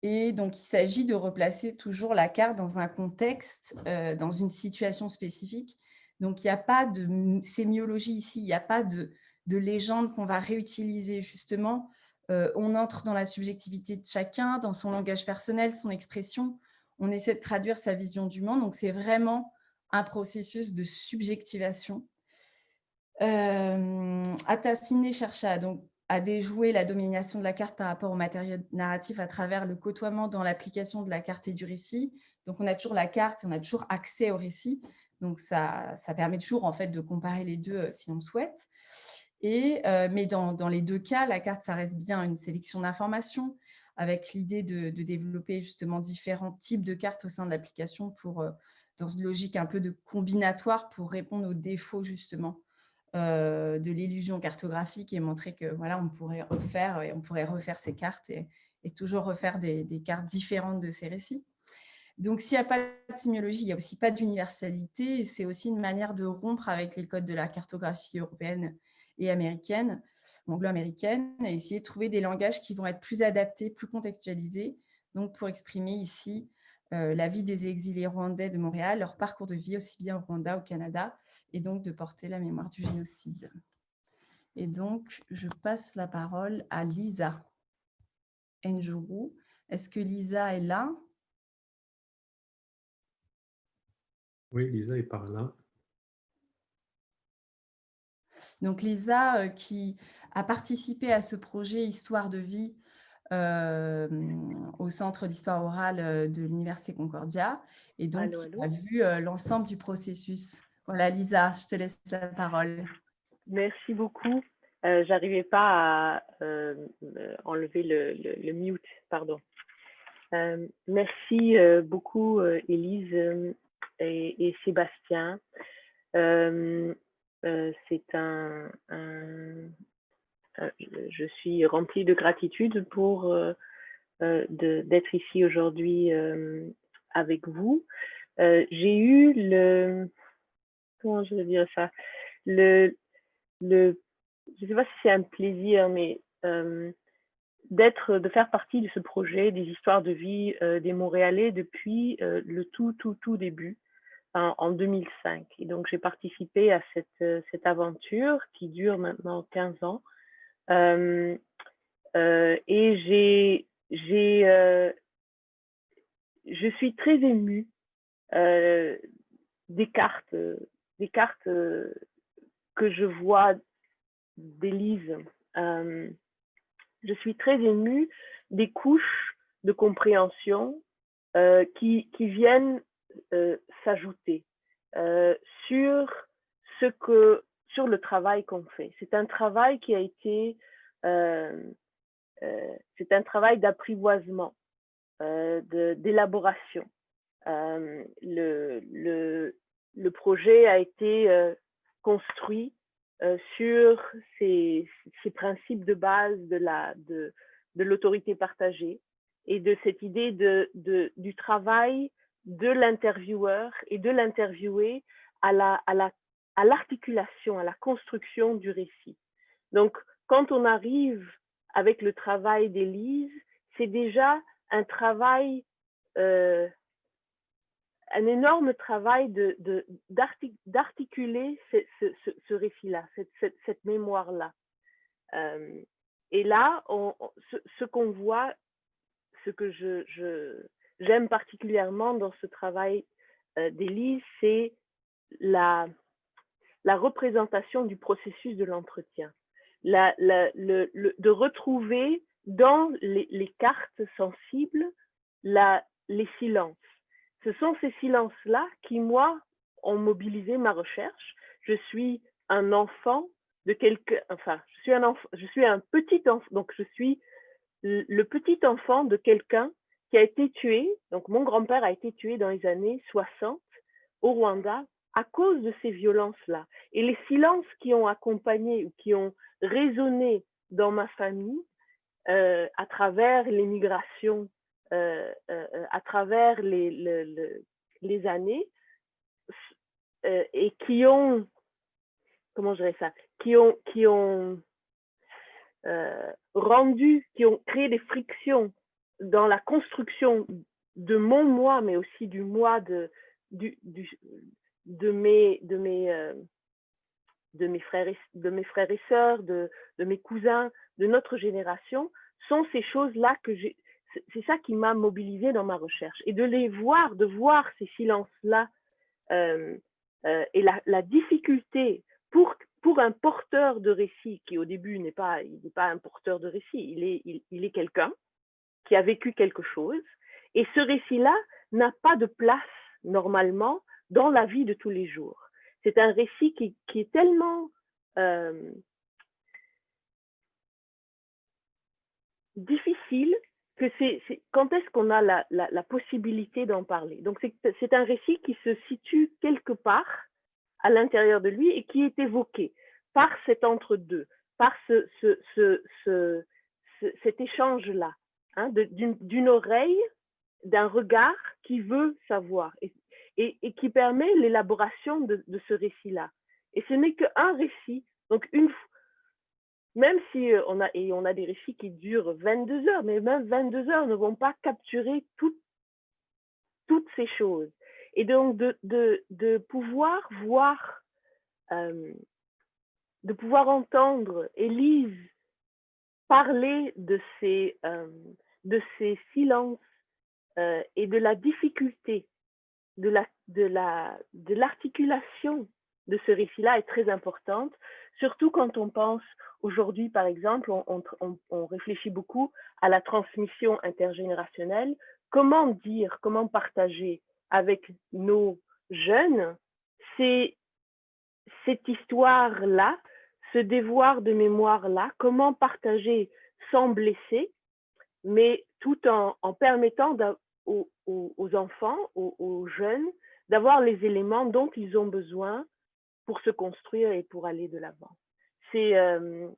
Et donc, il s'agit de replacer toujours la carte dans un contexte, dans une situation spécifique. Donc, il n'y a pas de sémiologie ici, il n'y a pas de légende qu'on va réutiliser. Justement, on entre dans la subjectivité de chacun, dans son langage personnel, son expression. On essaie de traduire sa vision du monde. Donc, c'est vraiment un processus de subjectivation. Atassine cherche à déjouer la domination de la carte par rapport au matériau narratif à travers le côtoiement dans l'application de la carte et du récit. Donc, on a toujours la carte, on a toujours accès au récit. Donc, ça permet toujours en fait, de comparer les deux si on souhaite. Mais dans les deux cas, la carte, ça reste bien une sélection d'informations avec l'idée de développer justement différents types de cartes au sein de l'application dans une logique un peu de combinatoire pour répondre aux défauts justement de l'illusion cartographique et montrer que voilà, on pourrait refaire ces cartes et toujours refaire des cartes différentes de ces récits. Donc, s'il n'y a pas de sémiologie, il n'y a aussi pas d'universalité. C'est aussi une manière de rompre avec les codes de la cartographie européenne et américaine, anglo-américaine, et essayer de trouver des langages qui vont être plus adaptés, plus contextualisés, donc pour exprimer ici la vie des exilés rwandais de Montréal, leur parcours de vie aussi bien au Rwanda, au Canada, et donc de porter la mémoire du génocide. Et donc, je passe la parole à Lisa Njuru. Est-ce que Lisa est là? Oui, Lisa est par là. Donc, Lisa, qui a participé à ce projet Histoire de vie au Centre d'histoire orale de l'Université Concordia, et donc Allô. a vu l'ensemble du processus. Voilà, Lisa, je te laisse la parole. Merci beaucoup. J'arrivais pas à enlever le mute, pardon. Merci beaucoup, Élise et Sébastien. Je suis remplie de gratitude pour d'être ici aujourd'hui avec vous. J'ai eu comment je vais dire ça, je ne sais pas si c'est un plaisir, mais de faire partie de ce projet des histoires de vie des Montréalais depuis le tout début, en 2005. Et donc, j'ai participé à cette aventure qui dure maintenant 15 ans. Et je suis très émue des cartes que je vois d'Élise. Je suis très émue des couches de compréhension qui viennent s'ajouter sur le travail qu'on fait. C'est un travail qui a été c'est un travail d'apprivoisement, d'élaboration. Le projet a été construit sur ces principes de base de l'autorité partagée et de cette idée du travail de l'intervieweur et de l'interviewé à l'articulation, à la construction du récit. Donc, quand on arrive avec le travail d'Élise, c'est déjà un travail, un énorme travail d'articuler ce récit-là, cette mémoire-là. Et là, ce qu'on voit, ce que j'aime particulièrement dans ce travail d'Élise, c'est la représentation du processus de l'entretien. De retrouver dans les cartes sensibles les silences. Ce sont ces silences-là qui, moi, ont mobilisé ma recherche. Je suis un enfant de quelqu'un, enfin, je suis un petit enfant, donc je suis le petit enfant de quelqu'un qui a été tué. Donc, mon grand-père a été tué dans les années 60 au Rwanda à cause de ces violences-là. Et les silences qui ont accompagné ou qui ont résonné dans ma famille à travers les migrations, à travers les années, et qui ont, comment je dirais ça, qui ont qui ont créé des frictions dans la construction de mon moi, mais aussi du moi de mes frères et sœurs, de mes cousins, de notre génération, sont ces choses-là c'est ça qui m'a mobilisée dans ma recherche. Et de voir ces silences-là, et la difficulté pour un porteur de récit qui au début il n'est pas un porteur de récit, il est quelqu'un qui a vécu quelque chose, et ce récit-là n'a pas de place normalement dans la vie de tous les jours. C'est un récit qui est tellement difficile que quand est-ce qu'on a la possibilité d'en parler. Donc c'est un récit qui se situe quelque part à l'intérieur de lui et qui est évoqué par cet entre-deux, par cet échange-là, hein, d'une oreille, d'un regard qui veut savoir et qui permet l'élaboration de ce récit-là. Et ce n'est qu'un récit, donc même si on a des récits qui durent 22 heures, mais même 22 heures ne vont pas capturer toutes ces choses. Et donc de pouvoir voir, de pouvoir entendre Élise parler de ces silences et de la difficulté de l'articulation de ce récit-là est très importante, surtout quand on pense aujourd'hui, par exemple, on réfléchit beaucoup à la transmission intergénérationnelle. Comment dire, comment partager avec nos jeunes cette histoire-là, ce devoir de mémoire-là, comment partager sans blesser, mais tout en permettant aux enfants, aux jeunes, d'avoir les éléments dont ils ont besoin pour se construire et pour aller de l'avant. Je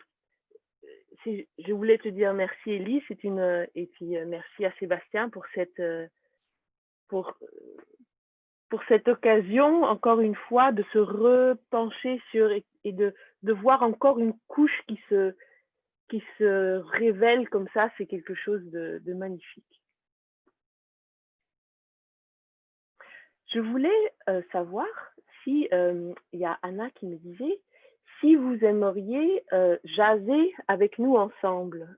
voulais te dire merci Élise, et puis merci à Sébastien pour cette occasion, encore une fois, de se repencher sur et de voir encore une couche qui se révèle comme ça. C'est quelque chose de magnifique. Je voulais savoir si il y a Anna qui me disait si vous aimeriez jaser avec nous ensemble,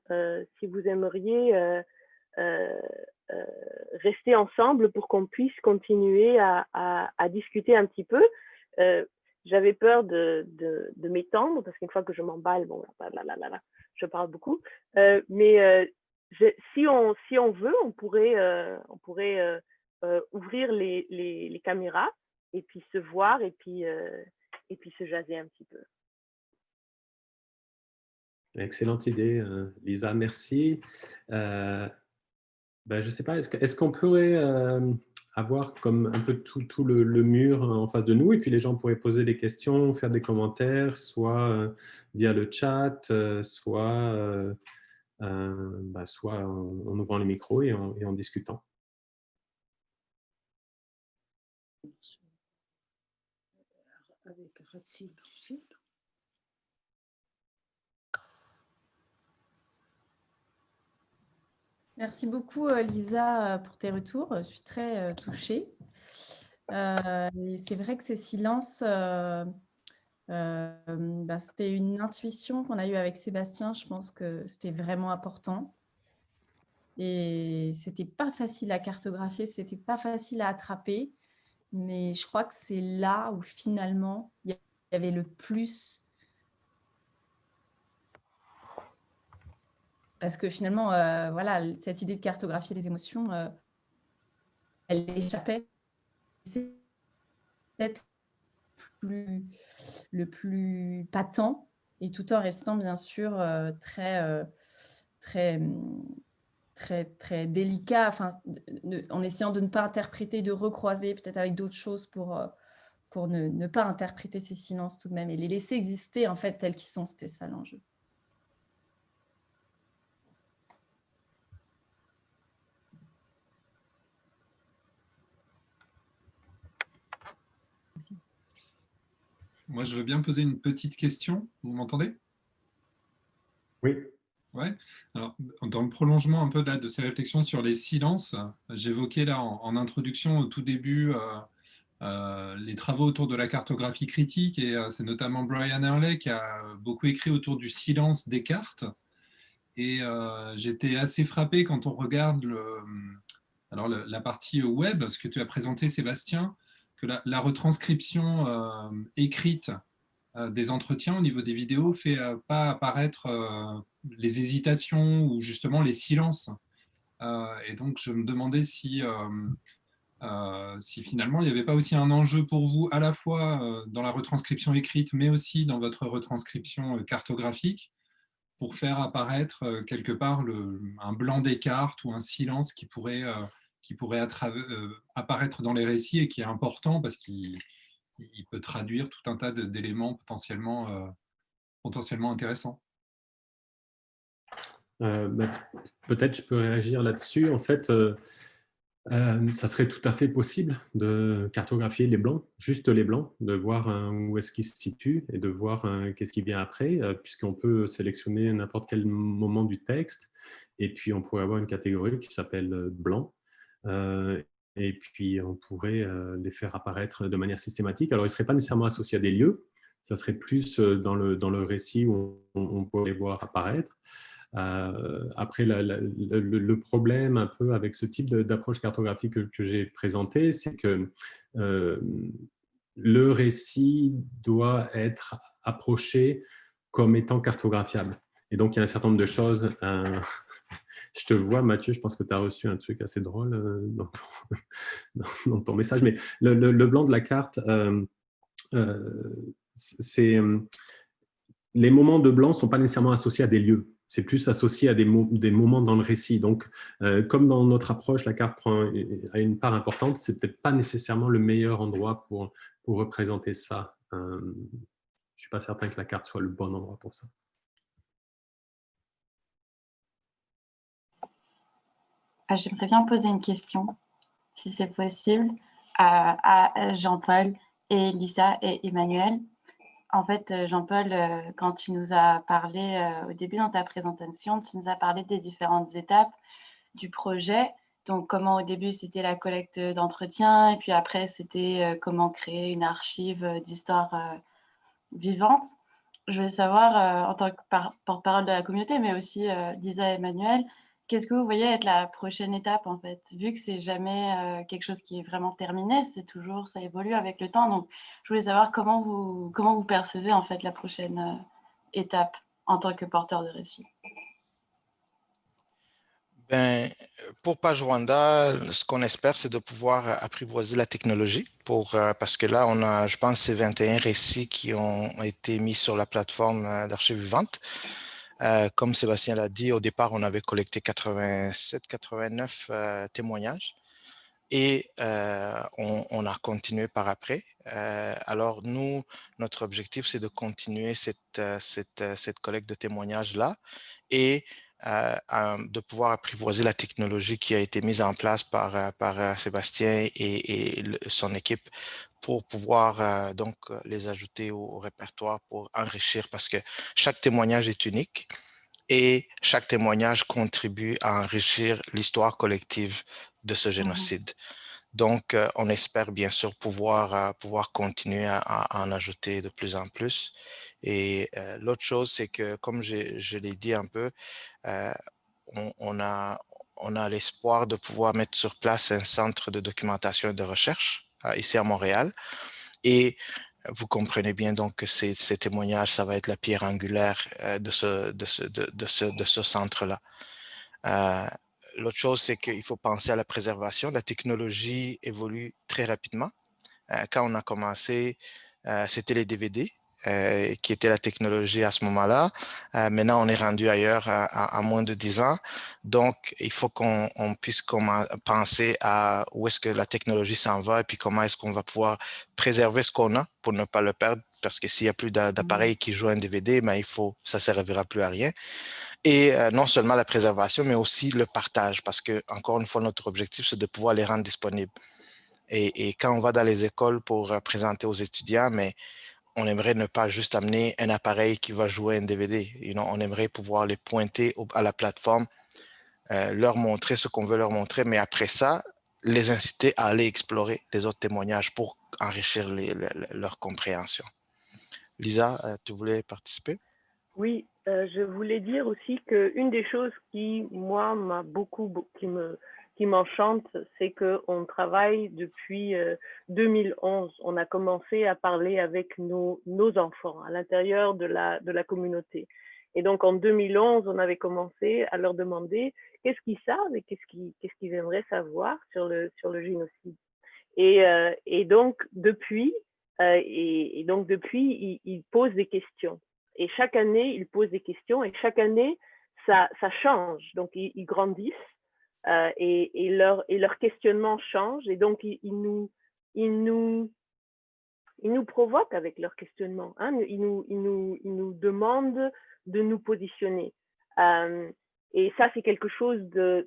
si vous aimeriez rester ensemble pour qu'on puisse continuer à discuter un petit peu. J'avais peur de m'étendre parce qu'une fois que je m'emballe, bon, je parle beaucoup. Mais si on veut, on pourrait ouvrir les caméras et puis se voir et puis se jaser un petit peu. Excellente idée, Lisa, merci. Je ne sais pas, est-ce qu'on pourrait avoir comme un peu tout le mur en face de nous et puis les gens pourraient poser des questions, faire des commentaires, soit via le chat, soit en ouvrant le micro et en discutant. Avec Racine, tu sais. Merci beaucoup, Lisa, pour tes retours. Je suis très touchée. Et c'est vrai que ces silences, c'était une intuition qu'on a eue avec Sébastien. Je pense que c'était vraiment important. Et ce n'était pas facile à cartographier, ce n'était pas facile à attraper. Mais je crois que c'est là où finalement, il y avait le plus. Parce que finalement, cette idée de cartographier les émotions, elle échappait. C'est peut-être le plus patent, et tout en restant bien sûr très délicat, en essayant de ne pas interpréter, de recroiser peut-être avec d'autres choses pour ne pas interpréter ces silences tout de même et les laisser exister en fait tels qu'ils sont. C'était ça l'enjeu. Moi, je veux bien poser une petite question. Vous m'entendez? Oui. Ouais. Alors, dans le prolongement un peu de ces réflexions sur les silences, j'évoquais là en introduction au tout début les travaux autour de la cartographie critique, et c'est notamment Brian Earley qui a beaucoup écrit autour du silence des cartes. Et j'étais assez frappé quand on regarde la partie web, ce que tu as présenté, Sébastien, que la retranscription écrite des entretiens au niveau des vidéos fait pas apparaître les hésitations ou justement les silences. Et donc, je me demandais si finalement il n'y avait pas aussi un enjeu pour vous à la fois dans la retranscription écrite, mais aussi dans votre retranscription cartographique, pour faire apparaître quelque part un blanc des cartes ou un silence qui pourrait apparaître dans les récits et qui est important parce qu'il peut traduire tout un tas d'éléments potentiellement intéressants. Ben, peut-être je peux réagir là-dessus. En fait, ça serait tout à fait possible de cartographier les blancs, juste les blancs, de voir où est-ce qu'ils se situent et de voir qu'est-ce qui vient après, puisqu'on peut sélectionner n'importe quel moment du texte et puis on pourrait avoir une catégorie qui s'appelle blanc. Et puis on pourrait les faire apparaître de manière systématique. Alors, ils ne seraient pas nécessairement associés à des lieux, ça serait plus dans le récit où on pourrait les voir apparaître. Après, le problème un peu avec ce type d'approche cartographique que j'ai présenté, c'est que le récit doit être approché comme étant cartographiable. Et donc, il y a un certain nombre de choses. Je te vois, Mathieu, je pense que tu as reçu un truc assez drôle dans ton message. Mais le blanc de la carte, c'est... Les moments de blanc ne sont pas nécessairement associés à des lieux. C'est plus associé à des moments dans le récit. Donc, comme dans notre approche, la carte a une part importante, ce n'est peut-être pas nécessairement le meilleur endroit pour représenter ça. Je ne suis pas certain que la carte soit le bon endroit pour ça. J'aimerais bien poser une question, si c'est possible, à Jean-Paul et Lisa et Emmanuel. En fait, Jean-Paul, quand tu nous as parlé au début dans ta présentation, tu nous as parlé des différentes étapes du projet. Donc, comment au début, c'était la collecte d'entretiens, et puis après, c'était comment créer une archive d'histoire vivante. Je voulais savoir, en tant que porte-parole de la communauté, mais aussi Lisa et Emmanuel, qu'est-ce que vous voyez être la prochaine étape, en fait? Vu que c'est jamais quelque chose qui est vraiment terminé, c'est toujours, ça évolue avec le temps. Donc, je voulais savoir comment vous percevez, en fait, la prochaine étape en tant que porteur de récit. Ben, pour Page Rwanda, ce qu'on espère, c'est de pouvoir apprivoiser la technologie parce que là, on a, je pense, ces 21 récits qui ont été mis sur la plateforme d'archives vivantes. Comme Sébastien l'a dit, au départ, on avait collecté 87-89 témoignages et on a continué par après. Alors, nous, notre objectif, c'est de continuer cette collecte de témoignages-là et de pouvoir apprivoiser la technologie qui a été mise en place par Sébastien et son équipe pour pouvoir donc les ajouter au répertoire pour enrichir parce que chaque témoignage est unique et chaque témoignage contribue à enrichir l'histoire collective de ce génocide. Donc, on espère bien sûr pouvoir continuer à en ajouter de plus en plus. Et l'autre chose, c'est que, comme je l'ai dit un peu, on a l'espoir de pouvoir mettre sur place un centre de documentation et de recherche ici à Montréal. Et vous comprenez bien donc que ces témoignages, ça va être la pierre angulaire de ce centre-là. L'autre chose, c'est qu'il faut penser à la préservation. La technologie évolue très rapidement. Quand on a commencé, c'était les DVD qui étaient la technologie à ce moment-là. Maintenant, on est rendu ailleurs à moins de 10 ans. Donc, il faut qu'on puisse penser à où est-ce que la technologie s'en va et puis comment est-ce qu'on va pouvoir préserver ce qu'on a pour ne pas le perdre. Parce que s'il n'y a plus d'appareils qui jouent un DVD, ben, ça ne servira plus à rien. Et non seulement la préservation, mais aussi le partage. Parce que, encore une fois, notre objectif, c'est de pouvoir les rendre disponibles. Et quand on va dans les écoles pour présenter aux étudiants, mais on aimerait ne pas juste amener un appareil qui va jouer un DVD. On aimerait pouvoir les pointer à la plateforme, leur montrer ce qu'on veut leur montrer, mais après ça, les inciter à aller explorer les autres témoignages pour enrichir leur compréhension. Lisa, tu voulais participer? Oui, je voulais dire aussi qu'une des choses qui, moi, qui m'enchante, c'est qu'on travaille depuis 2011. On a commencé à parler avec nos enfants à l'intérieur de la communauté. Et donc, en 2011, on avait commencé à leur demander qu'est-ce qu'ils savent et qu'est-ce qu'ils aimeraient savoir sur le génocide. Et donc, depuis, ils posent des questions. Et chaque année, ils posent des questions et chaque année, ça change. Donc, ils grandissent et leur questionnement change. Et donc, ils nous provoquent avec leur questionnement. Hein. Ils nous demandent de nous positionner. Et ça, c'est quelque chose que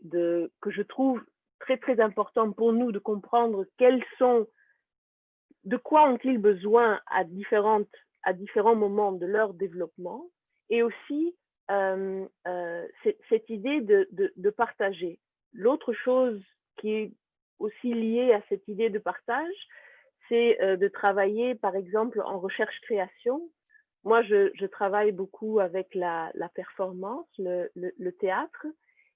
je trouve très, très important pour nous de comprendre de quoi ont-ils besoin à différents moments de leur développement, et aussi cette idée de partager. L'autre chose qui est aussi liée à cette idée de partage, c'est de travailler, par exemple, en recherche-création. Moi, je travaille beaucoup avec la performance, le théâtre,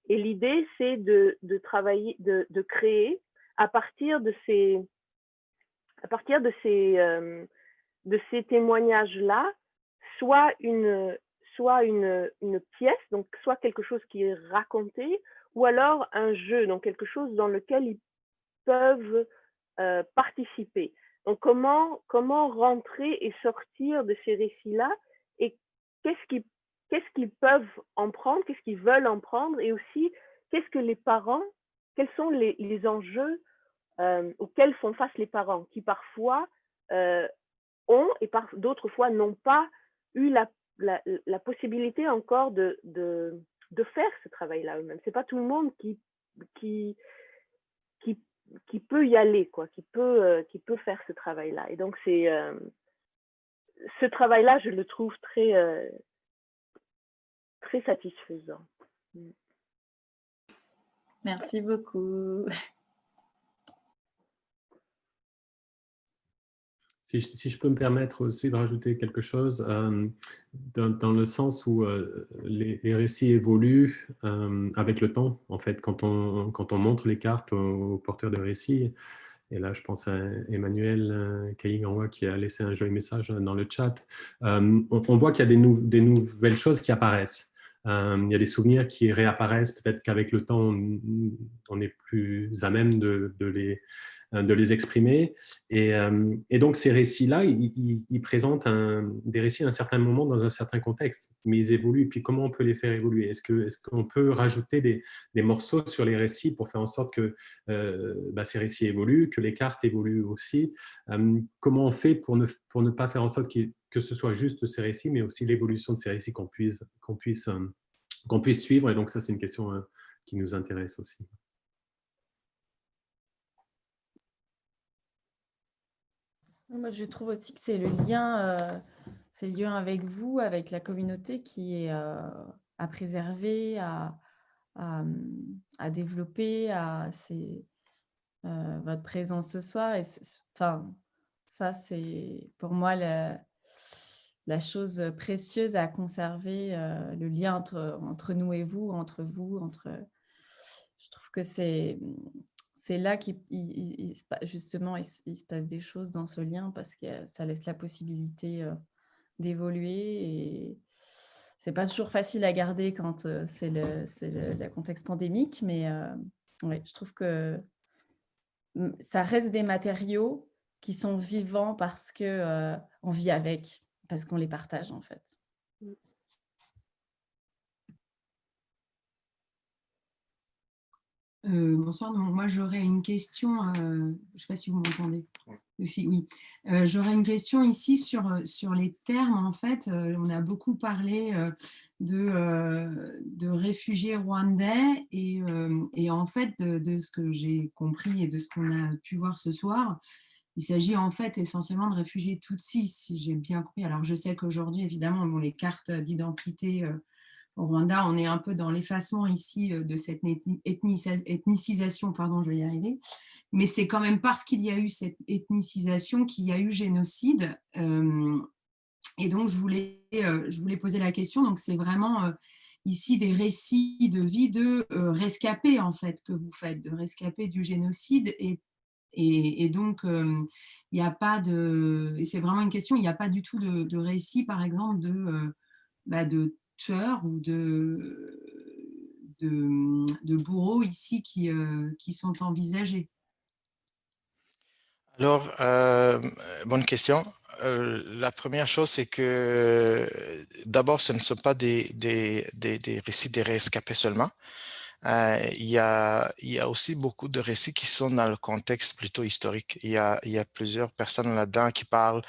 et l'idée, c'est de travailler, de créer à partir de ces témoignages-là, soit une pièce, donc soit quelque chose qui est raconté, ou alors un jeu, donc quelque chose dans lequel ils peuvent participer. Donc comment rentrer et sortir de ces récits-là, et qu'est-ce qu'ils peuvent en prendre, qu'est-ce qu'ils veulent en prendre, et aussi qu'est-ce que les parents, quels sont les enjeux auxquels font face les parents, qui parfois ont et d'autres fois n'ont pas eu la possibilité encore de faire ce travail-là eux-mêmes. C'est pas tout le monde qui peut y aller, quoi, qui peut faire ce travail-là. Et donc ce travail-là, je le trouve très très satisfaisant. Merci beaucoup. Si je peux me permettre aussi de rajouter quelque chose, dans le sens où les récits évoluent avec le temps, en fait, quand on montre les cartes aux porteurs de récits. Et là, je pense à Emmanuel Kaïganwa qui a laissé un joli message dans le chat. On voit qu'il y a des nouvelles choses qui apparaissent. Il y a des souvenirs qui réapparaissent. Peut-être qu'avec le temps, on est plus à même de les exprimer. Et donc, ces récits-là, ils présentent des récits à un certain moment dans un certain contexte, mais ils évoluent. Puis, comment on peut les faire évoluer? Est-ce qu'on peut rajouter des morceaux sur les récits pour faire en sorte que ces récits évoluent, que les cartes évoluent aussi? Comment on fait pour ne pas faire en sorte que ce soit juste ces récits, mais aussi l'évolution de ces récits qu'on puisse suivre? Et donc, ça, c'est une question qui nous intéresse aussi. Moi, je trouve aussi que c'est le lien avec vous, avec la communauté qui est à préserver, à développer. Votre présence ce soir. Et ça, c'est pour moi la chose précieuse à conserver, le lien entre nous et vous, je trouve que c'est là justement, il se passe des choses dans ce lien, parce que ça laisse la possibilité d'évoluer, et c'est pas toujours facile à garder quand c'est le contexte pandémique, mais ouais, je trouve que ça reste des matériaux qui sont vivants parce que on vit avec, parce qu'on les partage en fait. Bonsoir, donc moi j'aurais une question, je ne sais pas si vous m'entendez. Aussi, oui. J'aurais une question ici sur les termes. En fait, on a beaucoup parlé de réfugiés rwandais, et en fait, de ce que j'ai compris et de ce qu'on a pu voir ce soir, Il s'agit en fait essentiellement de réfugiés Tutsis, si j'ai bien compris. Alors je sais qu'aujourd'hui, évidemment, bon, les cartes d'identité au Rwanda, on est un peu dans l'effacement ici de cette ethnicisation, pardon, je vais y arriver. Mais c'est quand même parce qu'il y a eu cette ethnicisation qu'il y a eu génocide. Et donc, je voulais poser la question. Donc, c'est vraiment ici des récits de vie de rescapés, en fait, que vous faites, de rescapés du génocide. Et donc, il n'y a pas de... Et c'est vraiment une question, il n'y a pas du tout de récit, par exemple, de tueurs ou de bourreaux ici qui sont envisagés. Alors, bonne question. La première chose, c'est que d'abord, ce ne sont pas des récits des rescapés seulement. Il y a aussi beaucoup de récits qui sont dans le contexte plutôt historique. Il y a plusieurs personnes là-dedans qui parlent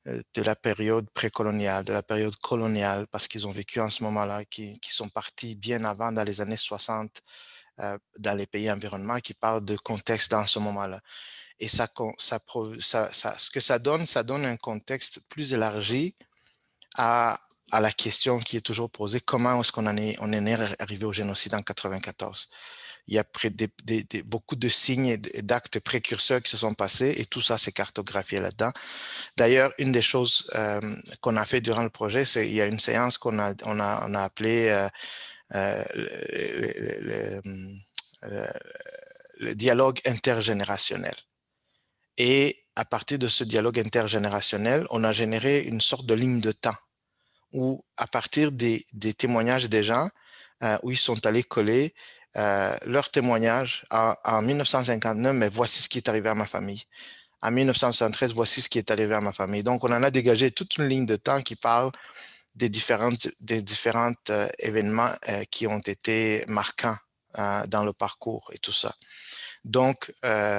de la période précoloniale, de la période coloniale, parce qu'ils ont vécu en ce moment-là, qui sont partis bien avant, dans les années 60, dans les pays environnants, qui parlent de contexte dans ce moment-là. Et ce que ça donne un contexte plus élargi à la question qui est toujours posée, comment est-ce qu'on en est arrivé au génocide en 94? Il y a beaucoup de signes et d'actes précurseurs qui se sont passés et tout ça s'est cartographié là-dedans. D'ailleurs, une des choses qu'on a fait durant le projet, c'est il y a une séance qu'on a appelée le dialogue intergénérationnel. Et à partir de ce dialogue intergénérationnel, on a généré une sorte de ligne de temps où, à partir des témoignages des gens, où ils sont allés coller leurs témoignages en 1959, mais voici ce qui est arrivé à ma famille. En 1973, voici ce qui est arrivé à ma famille. Donc, on en a dégagé toute une ligne de temps qui parle des différents événements qui ont été marquants dans le parcours et tout ça. Donc,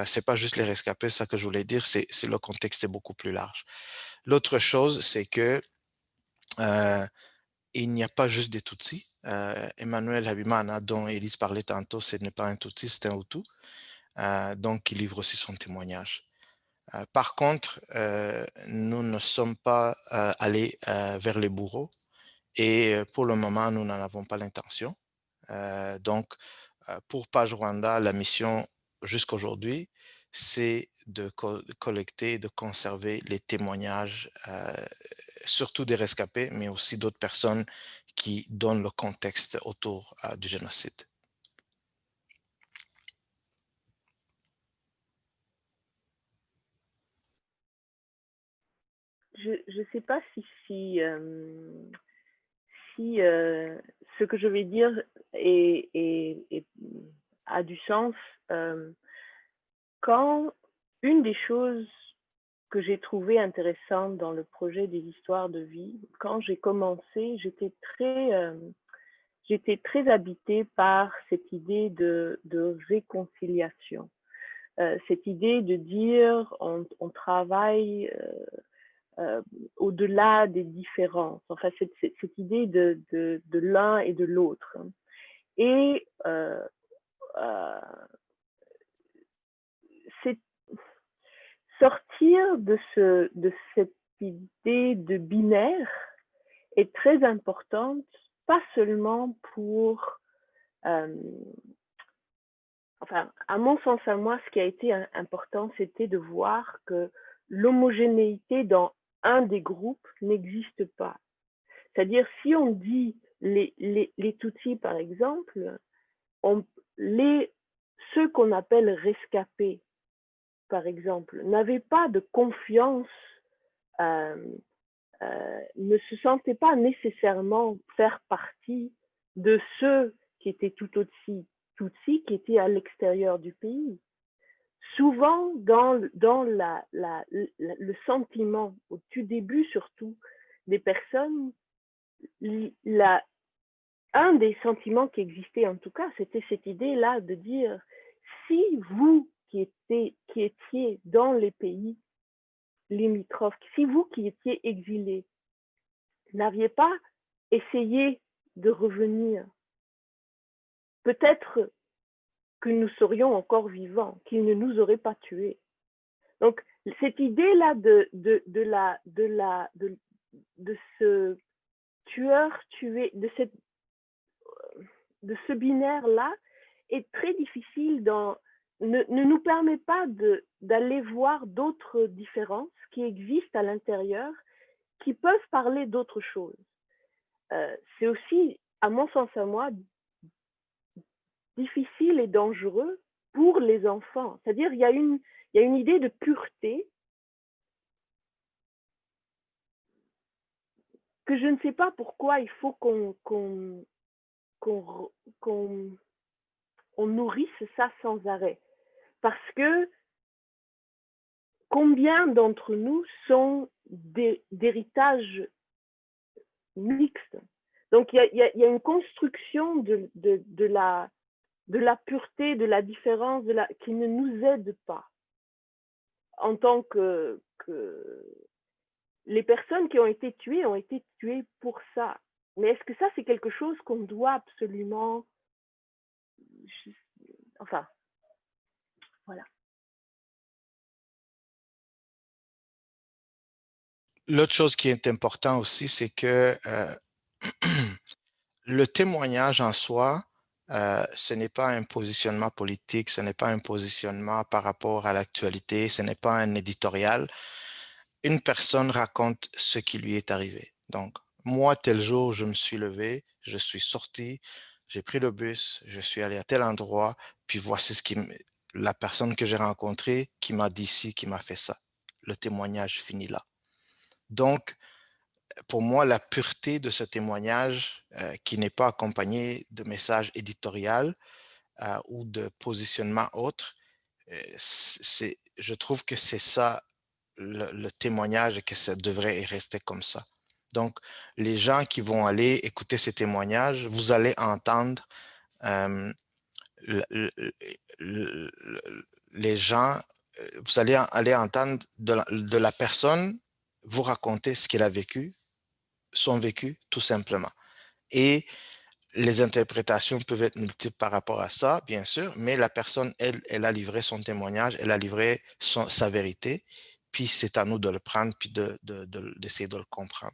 c'est pas juste les rescapés, c'est ça que je voulais dire, c'est le contexte est beaucoup plus large. L'autre chose, c'est que il n'y a pas juste des Tutsis. Emmanuel Habimana, dont Élise parlait tantôt, ce n'est pas un Tutsi, c'est un Hutu. Donc, il livre aussi son témoignage. Par contre, nous ne sommes pas allés vers les bourreaux et pour le moment, nous n'en avons pas l'intention. Donc, pour Page Rwanda, la mission jusqu'à aujourd'hui, c'est de collecter et de conserver les témoignages, surtout des rescapés, mais aussi d'autres personnes qui donnent le contexte autour du génocide. Je ne sais pas si ce que je vais dire a du sens. Quand une des choses que j'ai trouvé intéressante dans le projet des histoires de vie, quand j'ai commencé, j'étais très habitée par cette idée de réconciliation. Cette idée de dire on travaille au-delà des différences, enfin cette idée de l'un et de l'autre. Et c'est sortir de cette idée de binaire est très importante, pas seulement pour enfin, à mon sens, à moi, ce qui a été important, c'était de voir que l'homogénéité dans un des groupes n'existe pas. C'est-à-dire, si on dit les Tutsis, par exemple, ceux qu'on appelle rescapés, par exemple, n'avaient pas de confiance, ne se sentaient pas nécessairement faire partie de ceux qui étaient tout aussi Tutsis, qui étaient à l'extérieur du pays. Souvent, dans le sentiment, au tout début surtout, des personnes, un des sentiments qui existait en tout cas, c'était cette idée-là de dire, si vous qui étiez dans les pays limitrophes, si vous qui étiez exilés, n'aviez pas essayé de revenir, peut-être que nous serions encore vivants, qu'ils ne nous auraient pas tués. Donc, cette idée-là de ce tueur tué, de ce binaire-là est très difficile, ne nous permet pas d'aller voir d'autres différences qui existent à l'intérieur, qui peuvent parler d'autres choses. C'est aussi, à mon sens à moi, difficile et dangereux pour les enfants. C'est-à-dire, il y a une idée de pureté que je ne sais pas pourquoi il faut qu'on nourrisse ça sans arrêt. Parce que combien d'entre nous sont d'héritage mixte? Donc, il y a une construction de la pureté, de la différence, qui ne nous aide pas. En tant que les personnes qui ont été tuées pour ça. Mais est-ce que ça, c'est quelque chose qu'on doit absolument... Enfin, voilà. L'autre chose qui est important aussi, c'est que le témoignage en soi, ce n'est pas un positionnement politique, ce n'est pas un positionnement par rapport à l'actualité, ce n'est pas un éditorial. Une personne raconte ce qui lui est arrivé. Donc, moi, tel jour, je me suis levé, je suis sorti, j'ai pris le bus, je suis allé à tel endroit, puis voici la personne que j'ai rencontrée qui m'a dit ci, qui m'a fait ça. Le témoignage finit là. Donc, pour moi, la pureté de ce témoignage, qui n'est pas accompagné de messages éditoriaux ou de positionnement autre, je trouve que c'est ça le témoignage et que ça devrait rester comme ça. Donc, les gens qui vont aller écouter ces témoignages, vous allez entendre les gens, vous allez aller entendre de la personne vous raconter ce qu'elle a vécu, son vécu, tout simplement. Et les interprétations peuvent être multiples par rapport à ça, bien sûr, mais la personne, elle a livré son témoignage, elle a livré sa vérité, puis c'est à nous de le prendre, puis d'essayer de le comprendre.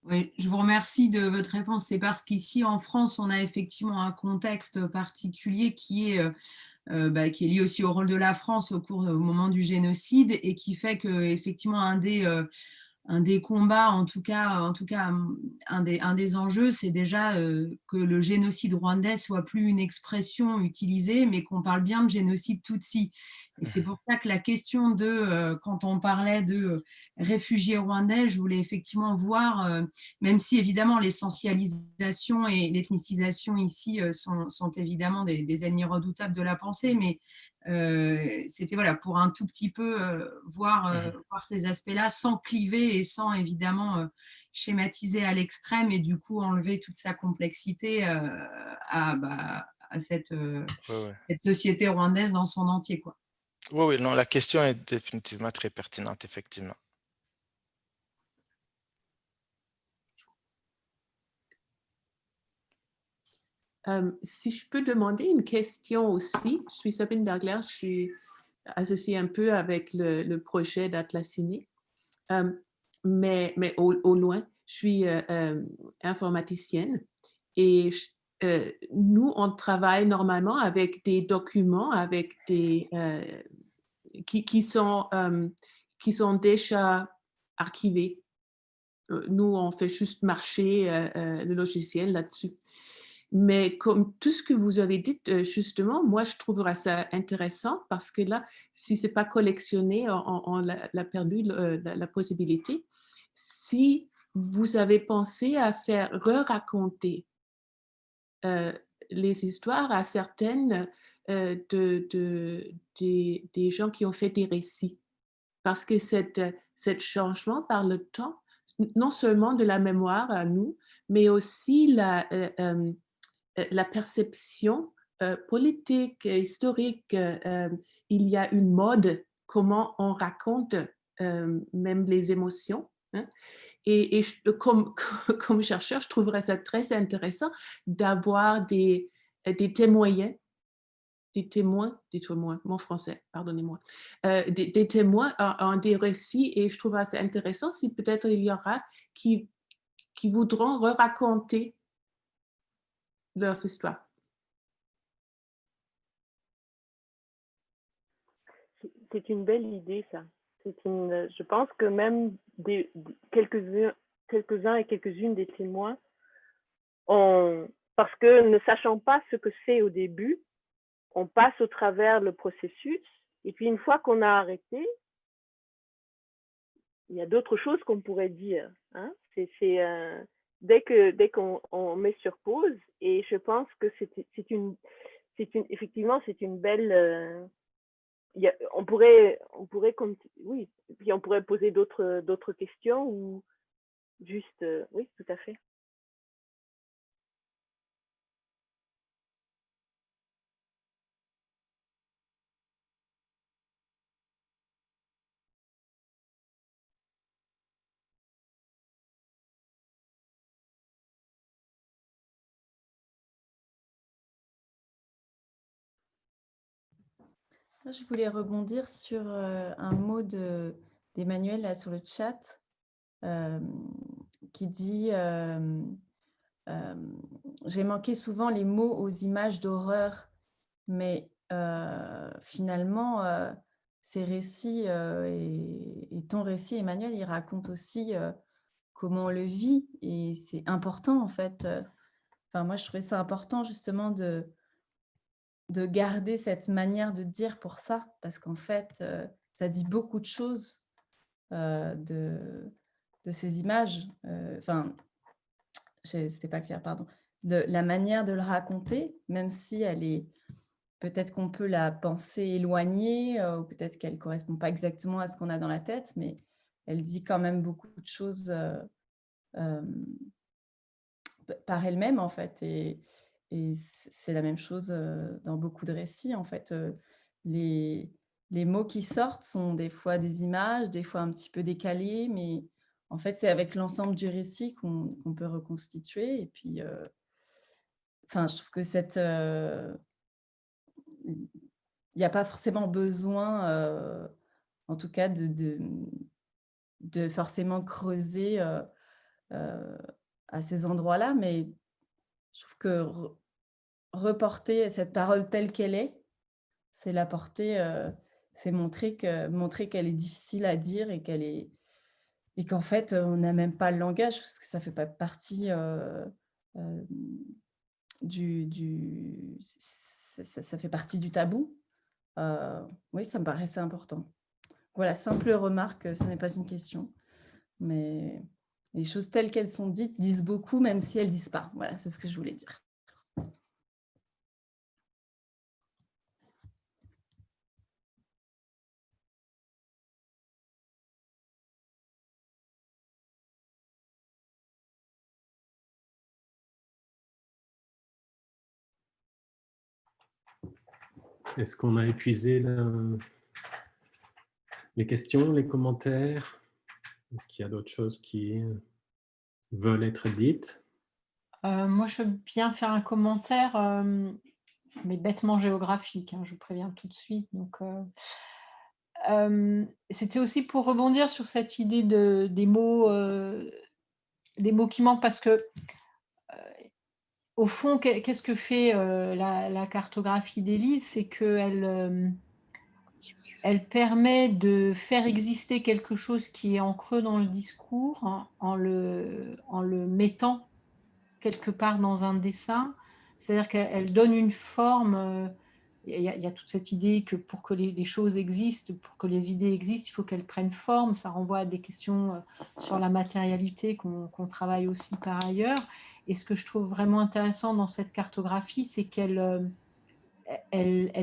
Oui, je vous remercie de votre réponse. C'est parce qu'ici, en France, on a effectivement un contexte particulier qui est lié aussi au rôle de la France au moment du génocide et qui fait qu'effectivement, un des combats, en tout cas un des enjeux, c'est déjà que le génocide rwandais soit plus une expression utilisée, mais qu'on parle bien de génocide Tutsi. Et c'est pour ça que la question quand on parlait de réfugiés rwandais, je voulais effectivement voir, même si évidemment l'essentialisation et l'ethnicisation ici sont évidemment des ennemis redoutables de la pensée, mais c'était voilà, pour un tout petit peu voir ces aspects-là sans cliver et sans évidemment schématiser à l'extrême et du coup enlever toute sa complexité à cette société rwandaise dans son entier, quoi. Oui, non, la question est définitivement très pertinente, effectivement. Si je peux demander une question aussi, je suis Sabine Bergler, je suis associée un peu avec le projet d'Atlasini, mais au loin, je suis informaticienne et nous, on travaille normalement avec des documents, avec qui sont déjà archivés. Nous, on fait juste marcher le logiciel là-dessus. Mais comme tout ce que vous avez dit, justement, moi, je trouverais ça intéressant parce que là, si ce n'est pas collectionné, on a perdu la possibilité. Si vous avez pensé à faire re-raconter les histoires à certaines des gens qui ont fait des récits. Parce que cet changement par le temps, non seulement de la mémoire à nous, mais aussi la perception politique, historique. Il y a une mode, comment on raconte même les émotions. Hein? Et comme chercheur, je trouverais ça très intéressant d'avoir des témoins mon français, pardonnez-moi, des témoins en des récits, et je trouve assez intéressant si peut-être il y aura qui voudront raconter leurs histoires. C'est une belle idée, ça. Je pense que même quelques-uns et quelques-unes des témoins, parce que ne sachant pas ce que c'est au début, on passe au travers le processus, et puis une fois qu'on a arrêté, il y a d'autres choses qu'on pourrait dire. Hein. Dès qu'on met sur pause, et je pense que effectivement, c'est une belle... on pourrait oui, puis on pourrait poser d'autres questions ou juste... oui, tout à fait. Je voulais rebondir sur un mot d'Emmanuel là sur le chat qui dit j'ai manqué souvent les mots aux images d'horreur, mais finalement ces récits et ton récit, Emmanuel, il raconte aussi comment on le vit, et c'est important en fait. Moi, je trouvais ça important justement de garder cette manière de dire pour ça, parce qu'en fait, ça dit beaucoup de choses de ces images. C'était pas clair, pardon. La manière de le raconter, même si elle est... Peut-être qu'on peut la penser éloignée, ou peut-être qu'elle ne correspond pas exactement à ce qu'on a dans la tête, mais elle dit quand même beaucoup de choses par elle-même, en fait. Et c'est la même chose dans beaucoup de récits, en fait. Les mots qui sortent sont des fois des images, des fois un petit peu décalées, mais en fait, c'est avec l'ensemble du récit qu'on peut reconstituer. Et puis, je trouve que il n'y a pas forcément besoin, en tout cas, de forcément creuser à ces endroits-là, mais je trouve que reporter cette parole telle qu'elle est, c'est la porter, c'est montrer qu'elle est difficile à dire et qu'en fait, on n'a même pas le langage, parce que ça fait pas partie ça fait partie du tabou. Oui, ça me paraissait important. Voilà, simple remarque, ce n'est pas une question, mais les choses telles qu'elles sont dites disent beaucoup, même si elles ne disent pas. Voilà, c'est ce que je voulais dire. Est-ce qu'on a épuisé les questions, les commentaires? Est-ce qu'il y a d'autres choses qui veulent être dites? Moi, je veux bien faire un commentaire, mais bêtement géographique, hein, je vous préviens tout de suite. Donc, c'était aussi pour rebondir sur cette idée des mots qui manquent, parce que au fond, qu'est-ce que fait la cartographie d'Élise? C'est qu'elle elle permet de faire exister quelque chose qui est en creux dans le discours, hein, en le mettant quelque part dans un dessin. C'est-à-dire qu'elle donne une forme. Il y a toute cette idée que pour que les choses existent, pour que les idées existent, il faut qu'elles prennent forme. Ça renvoie à des questions sur la matérialité qu'on travaille aussi par ailleurs. Et ce que je trouve vraiment intéressant dans cette cartographie, c'est qu'elle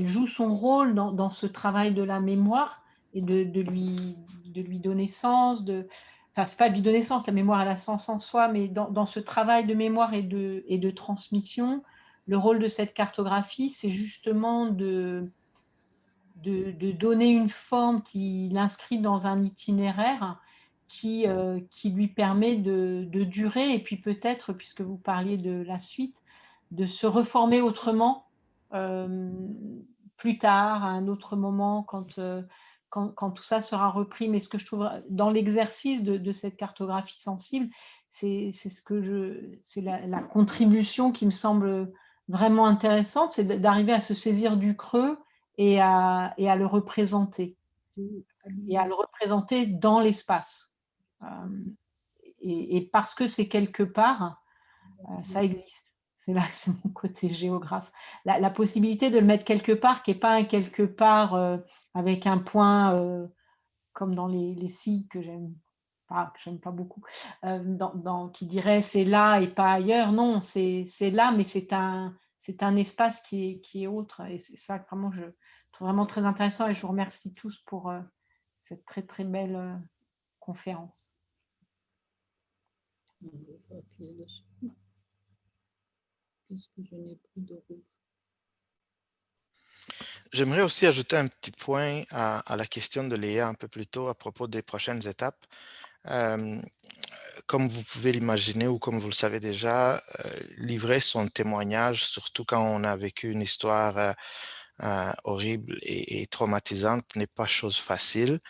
joue son rôle dans ce travail de la mémoire et de lui donner sens. Enfin, c'est pas de lui donner sens, la mémoire elle a sens en soi, mais dans ce travail de mémoire et de transmission, le rôle de cette cartographie, c'est justement de donner une forme qui l'inscrit dans un itinéraire qui lui permet de durer, et puis peut-être, puisque vous parliez de la suite, de se reformer autrement plus tard, à un autre moment, quand tout ça sera repris. Mais ce que je trouve dans l'exercice de cette cartographie sensible, c'est la contribution qui me semble vraiment intéressante, c'est d'arriver à se saisir du creux et à le représenter. Et à le représenter dans l'espace. Et parce que c'est quelque part, ça existe. C'est là, c'est mon côté géographe. La possibilité de le mettre quelque part, qui n'est pas un quelque part avec un point comme dans les signes que j'aime pas beaucoup, qui dirait c'est là et pas ailleurs. Non, c'est là, mais c'est un espace qui est autre. Et c'est ça que vraiment je trouve vraiment très intéressant. Et je vous remercie tous pour cette très très belle conférence. J'aimerais aussi ajouter un petit point à la question de Léa un peu plus tôt à propos des prochaines étapes. Comme vous pouvez l'imaginer ou comme vous le savez déjà, livrer son témoignage, surtout quand on a vécu une histoire horrible et traumatisante, n'est pas chose facile.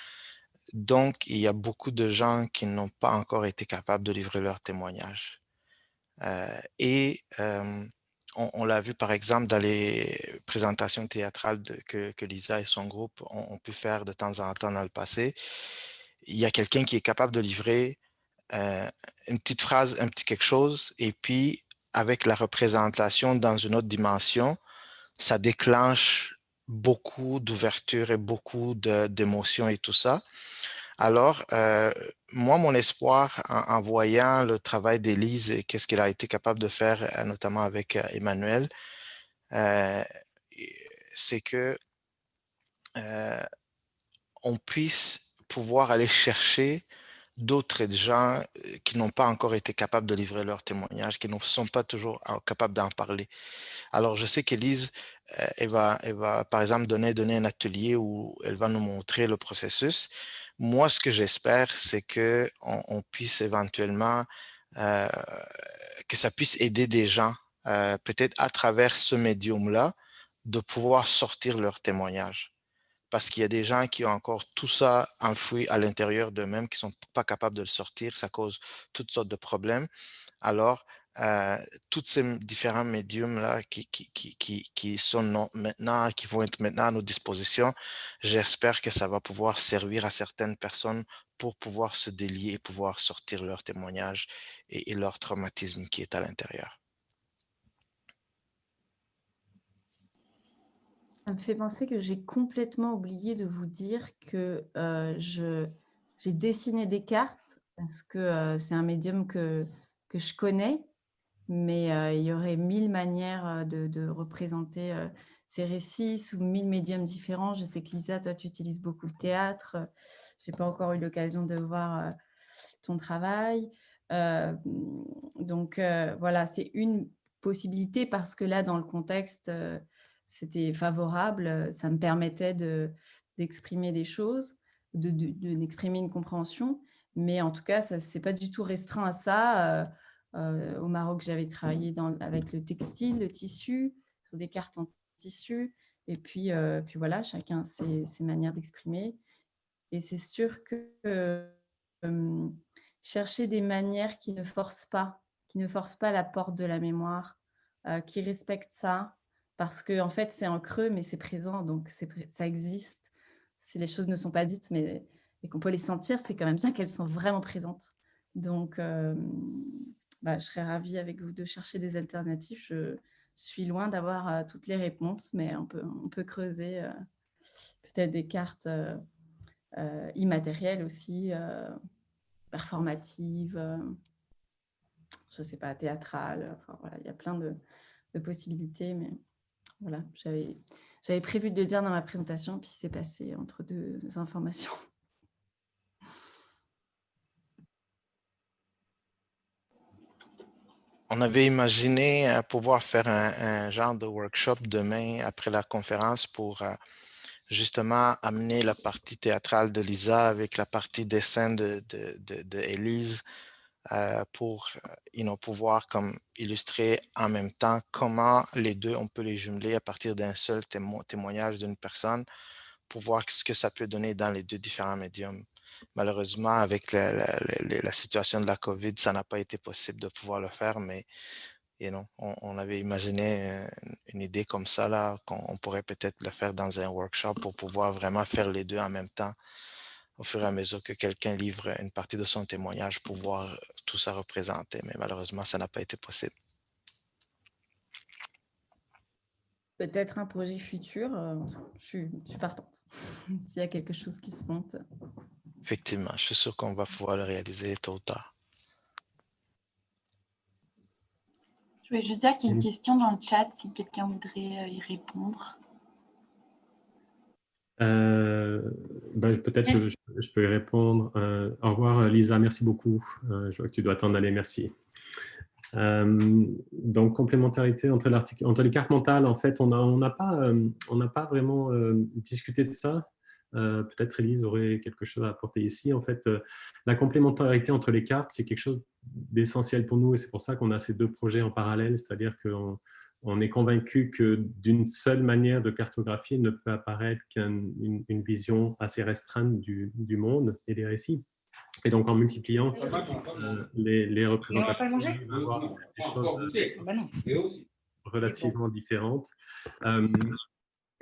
Donc, il y a beaucoup de gens qui n'ont pas encore été capables de livrer leur témoignage. On l'a vu par exemple dans les présentations théâtrales que Lisa et son groupe ont pu faire de temps en temps dans le passé. Il y a quelqu'un qui est capable de livrer une petite phrase, un petit quelque chose, et puis avec la représentation dans une autre dimension, ça déclenche beaucoup d'ouverture et beaucoup d'émotions et tout ça. Alors, moi, mon espoir en voyant le travail d'Élise et qu'est-ce qu'elle a été capable de faire, notamment avec Emmanuel, c'est que on puisse pouvoir aller chercher d'autres gens qui n'ont pas encore été capables de livrer leur témoignage, qui ne sont pas toujours capables d'en parler. Alors, je sais qu'Élise, elle va, par exemple, donner un atelier où elle va nous montrer le processus. Moi, ce que j'espère, c'est qu'on puisse éventuellement, que ça puisse aider des gens, peut-être à travers ce médium-là, de pouvoir sortir leur témoignage. Parce qu'il y a des gens qui ont encore tout ça enfoui à l'intérieur d'eux-mêmes, qui ne sont pas capables de le sortir, ça cause toutes sortes de problèmes. Alors, tous ces différents médiums-là qui sont maintenant, qui vont être maintenant à nos dispositions, j'espère que ça va pouvoir servir à certaines personnes pour pouvoir se délier et pouvoir sortir leur témoignage et leur traumatisme qui est à l'intérieur. Ça me fait penser que j'ai complètement oublié de vous dire que j'ai dessiné des cartes parce que c'est un médium que je connais, mais il y aurait 1000 manières de représenter ces récits sous 1000 médiums différents. Je sais que Lisa, toi, tu utilises beaucoup le théâtre. Je n'ai pas encore eu l'occasion de voir ton travail. Donc, voilà, c'est une possibilité parce que là, dans le contexte, c'était favorable. Ça me permettait d'exprimer des choses, d'exprimer une compréhension. Mais en tout cas, ce n'est pas du tout restreint à ça. Au Maroc, j'avais travaillé avec le textile, le tissu, sur des cartes en tissu. Et puis voilà, chacun ses manières d'exprimer. Et c'est sûr que chercher des manières qui ne forcent pas la porte de la mémoire, qui respectent ça, parce que en fait, c'est en creux, mais c'est présent, donc ça existe. Si les choses ne sont pas dites, mais et qu'on peut les sentir, c'est quand même bien qu'elles sont vraiment présentes. Donc, je serais ravie avec vous de chercher des alternatives. Je suis loin d'avoir toutes les réponses, mais on peut creuser peut-être des cartes immatérielles aussi, performatives, je ne sais pas, théâtrales. Enfin, voilà, il y a plein de possibilités, mais voilà, j'avais prévu de le dire dans ma présentation, puis c'est passé entre deux informations. On avait imaginé pouvoir faire un genre de workshop demain après la conférence pour justement amener la partie théâtrale de Lisa avec la partie dessin de Élise pour pouvoir comme illustrer en même temps comment les deux, on peut les jumeler à partir d'un seul témoignage d'une personne pour voir ce que ça peut donner dans les deux différents médiums. Malheureusement, avec la situation de la COVID, ça n'a pas été possible de pouvoir le faire, mais on avait imaginé une idée comme ça, là, qu'on pourrait peut-être le faire dans un workshop pour pouvoir vraiment faire les deux en même temps au fur et à mesure que quelqu'un livre une partie de son témoignage pour voir tout ça représenté. Mais malheureusement, ça n'a pas été possible. Peut-être un projet futur, je suis partante, s'il y a quelque chose qui se monte. Effectivement, je suis sûr qu'on va pouvoir le réaliser tôt ou tard. Je voulais juste dire qu'il y a une question dans le chat, si quelqu'un voudrait y répondre. Peut-être je peux y répondre. Au revoir Lisa, merci beaucoup. Je vois que tu dois t'en aller, merci. Donc, complémentarité entre les cartes mentales, en fait, on n'a pas vraiment discuté de ça. Peut-être Elise aurait quelque chose à apporter ici. En fait, la complémentarité entre les cartes, c'est quelque chose d'essentiel pour nous et c'est pour ça qu'on a ces deux projets en parallèle, c'est-à-dire qu'on est convaincu que d'une seule manière de cartographier ne peut apparaître qu'une vision assez restreinte du monde et des récits. Et donc, en multipliant les représentations, on va avoir des choses relativement différentes.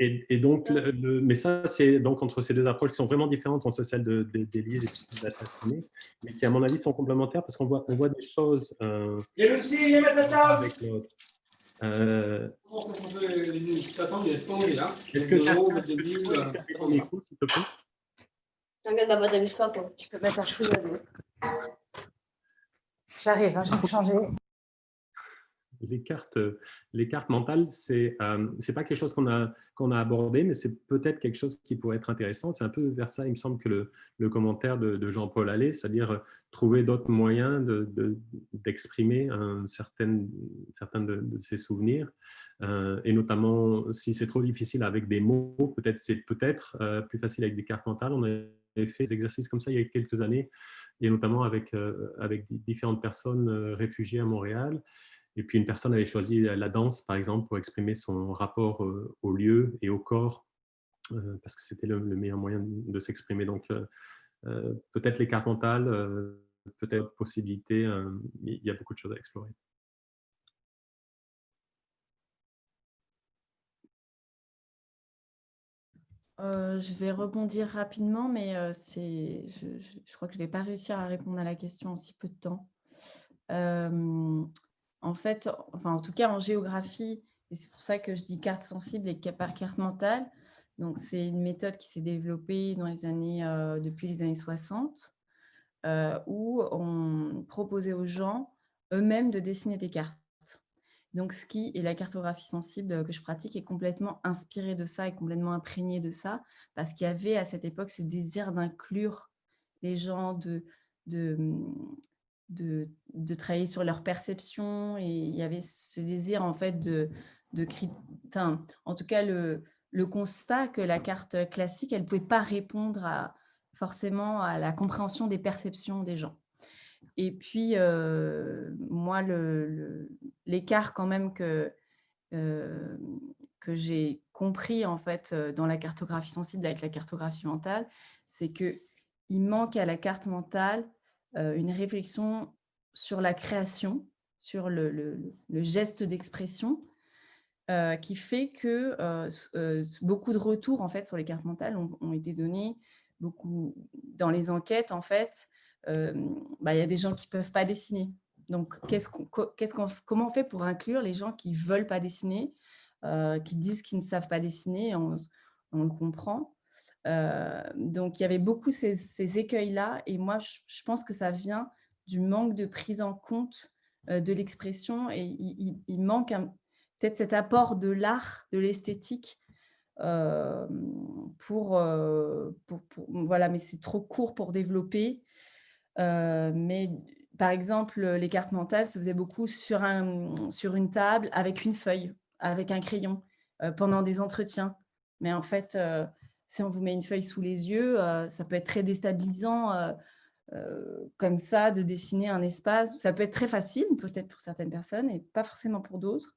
Et donc, mais ça, c'est donc entre ces deux approches qui sont vraiment différentes entre celle d'Élise et de la Tassinée, mais qui, à mon avis, sont complémentaires parce qu'on voit des choses avec l'autre. Est-ce que tu peux fermer ton micro, s'il te plaît? T'inquiète, papa, t'abuses pas, quoi. Tu peux mettre un chou là. J'arrive, je vais me changer. Les cartes mentales, c'est pas quelque chose qu'on a abordé, mais c'est peut-être quelque chose qui pourrait être intéressant. C'est un peu vers ça, il me semble, que le commentaire de Jean-Paul allait, c'est-à-dire trouver d'autres moyens d'exprimer certains de ses souvenirs. Et notamment, si c'est trop difficile avec des mots, c'est peut-être plus facile avec des cartes mentales. On avait fait des exercices comme ça il y a quelques années, et notamment avec différentes personnes réfugiées à Montréal. Et puis, une personne avait choisi la danse, par exemple, pour exprimer son rapport au lieu et au corps, parce que c'était le meilleur moyen de s'exprimer. Donc, peut-être les cartes mentales, peut-être possibilités, il y a beaucoup de choses à explorer. Je vais rebondir rapidement, mais je crois que je ne vais pas réussir à répondre à la question en si peu de temps. En fait, en tout cas en géographie, et c'est pour ça que je dis carte sensible et par carte mentale. Donc, c'est une méthode qui s'est développée depuis les années 60, où on proposait aux gens eux-mêmes de dessiner des cartes. Donc, la cartographie sensible que je pratique est complètement inspirée de ça et complètement imprégnée de ça, parce qu'il y avait à cette époque ce désir d'inclure les gens, de travailler sur leur perception, et il y avait ce désir en fait en tout cas le constat que la carte classique, elle ne pouvait pas répondre forcément à la compréhension des perceptions des gens. Et puis, moi, l'écart quand même que j'ai compris en fait dans la cartographie sensible avec la cartographie mentale, c'est qu'il manque à la carte mentale une réflexion sur la création, sur le geste d'expression, qui fait que beaucoup de retours en fait sur les cartes mentales ont été donnés, beaucoup dans les enquêtes en fait. Il y a des gens qui ne peuvent pas dessiner. Donc, comment on fait pour inclure les gens qui ne veulent pas dessiner, qui disent qu'ils ne savent pas dessiner, on le comprend. Donc, il y avait beaucoup ces écueils-là, et moi, je pense que ça vient du manque de prise en compte de l'expression, et il manque peut-être cet apport de l'art, de l'esthétique, voilà, mais c'est trop court pour développer. Mais par exemple, les cartes mentales se faisaient beaucoup sur une table avec une feuille, avec un crayon, pendant des entretiens. Mais en fait, si on vous met une feuille sous les yeux, ça peut être très déstabilisant comme ça, de dessiner un espace. Ça peut être très facile, peut-être pour certaines personnes, et pas forcément pour d'autres.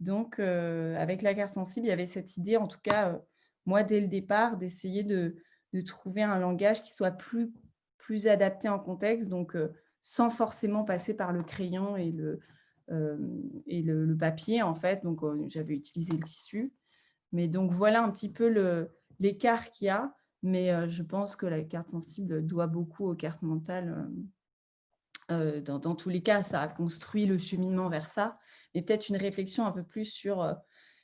Donc, avec la carte sensible, il y avait cette idée, en tout cas, moi, dès le départ, d'essayer de trouver un langage qui soit plus adapté en contexte, donc sans forcément passer par le crayon et le papier, en fait. Donc, j'avais utilisé le tissu. Mais donc, voilà un petit peu l'écart qu'il y a. Mais je pense que la carte sensible doit beaucoup aux cartes mentales. Dans tous les cas, ça a construit le cheminement vers ça. Mais peut-être une réflexion un peu plus sur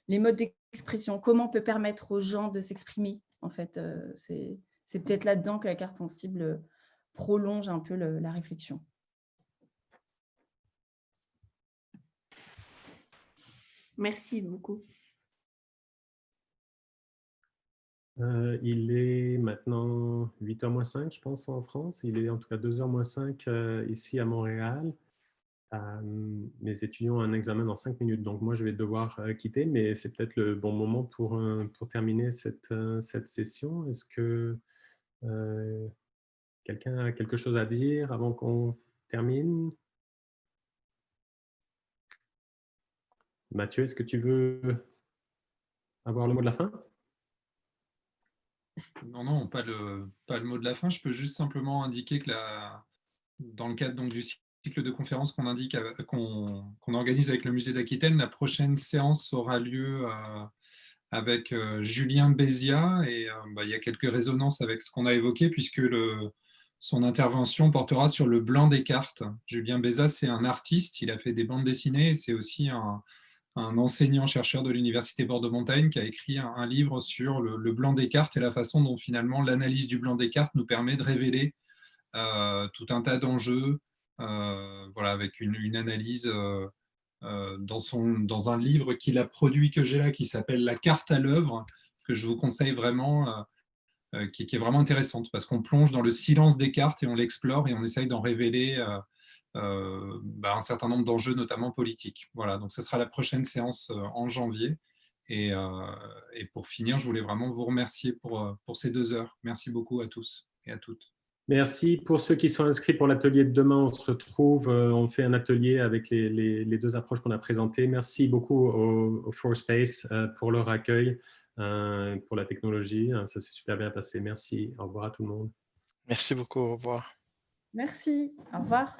les modes d'expression. Comment on peut permettre aux gens de s'exprimer, en fait. C'est peut-être là-dedans que la carte sensible prolonge un peu la réflexion. Merci beaucoup. Il est maintenant 8h moins 5, je pense, en France. Il est en tout cas 2h moins 5 ici à Montréal. Mes étudiants ont un examen dans 5 minutes, donc moi je vais devoir quitter, mais c'est peut-être le bon moment pour terminer cette session. Est-ce que quelqu'un a quelque chose à dire avant qu'on termine? Mathieu, est-ce que tu veux avoir le mot de la fin? Non, pas le mot de la fin. Je peux juste simplement indiquer que dans le cadre donc, du cycle de conférences qu'on organise avec le musée d'Aquitaine, la prochaine séance aura lieu avec Julien Bézia, et il y a quelques résonances avec ce qu'on a évoqué, puisque son intervention portera sur le blanc des cartes. Julien Bézia, c'est un artiste, il a fait des bandes dessinées, et c'est aussi un enseignant-chercheur de l'Université Bordeaux-Montaigne qui a écrit un livre sur le blanc des cartes et la façon dont finalement l'analyse du blanc des cartes nous permet de révéler tout un tas d'enjeux, voilà, avec une analyse dans un livre qu'il a produit, que j'ai là, qui s'appelle La carte à l'œuvre, que je vous conseille vraiment, qui est vraiment intéressante, parce qu'on plonge dans le silence des cartes et on l'explore et on essaye d'en révéler un certain nombre d'enjeux, notamment politiques. Voilà, donc ce sera la prochaine séance en janvier. Et pour finir, je voulais vraiment vous remercier pour ces 2 heures. Merci beaucoup à tous et à toutes. Merci. Pour ceux qui sont inscrits pour l'atelier de demain, on se retrouve, on fait un atelier avec les 2 approches qu'on a présentées. Merci beaucoup au Fourspace pour leur accueil, pour la technologie. Ça s'est super bien passé. Merci. Au revoir à tout le monde. Merci beaucoup. Au revoir. Merci. Au revoir.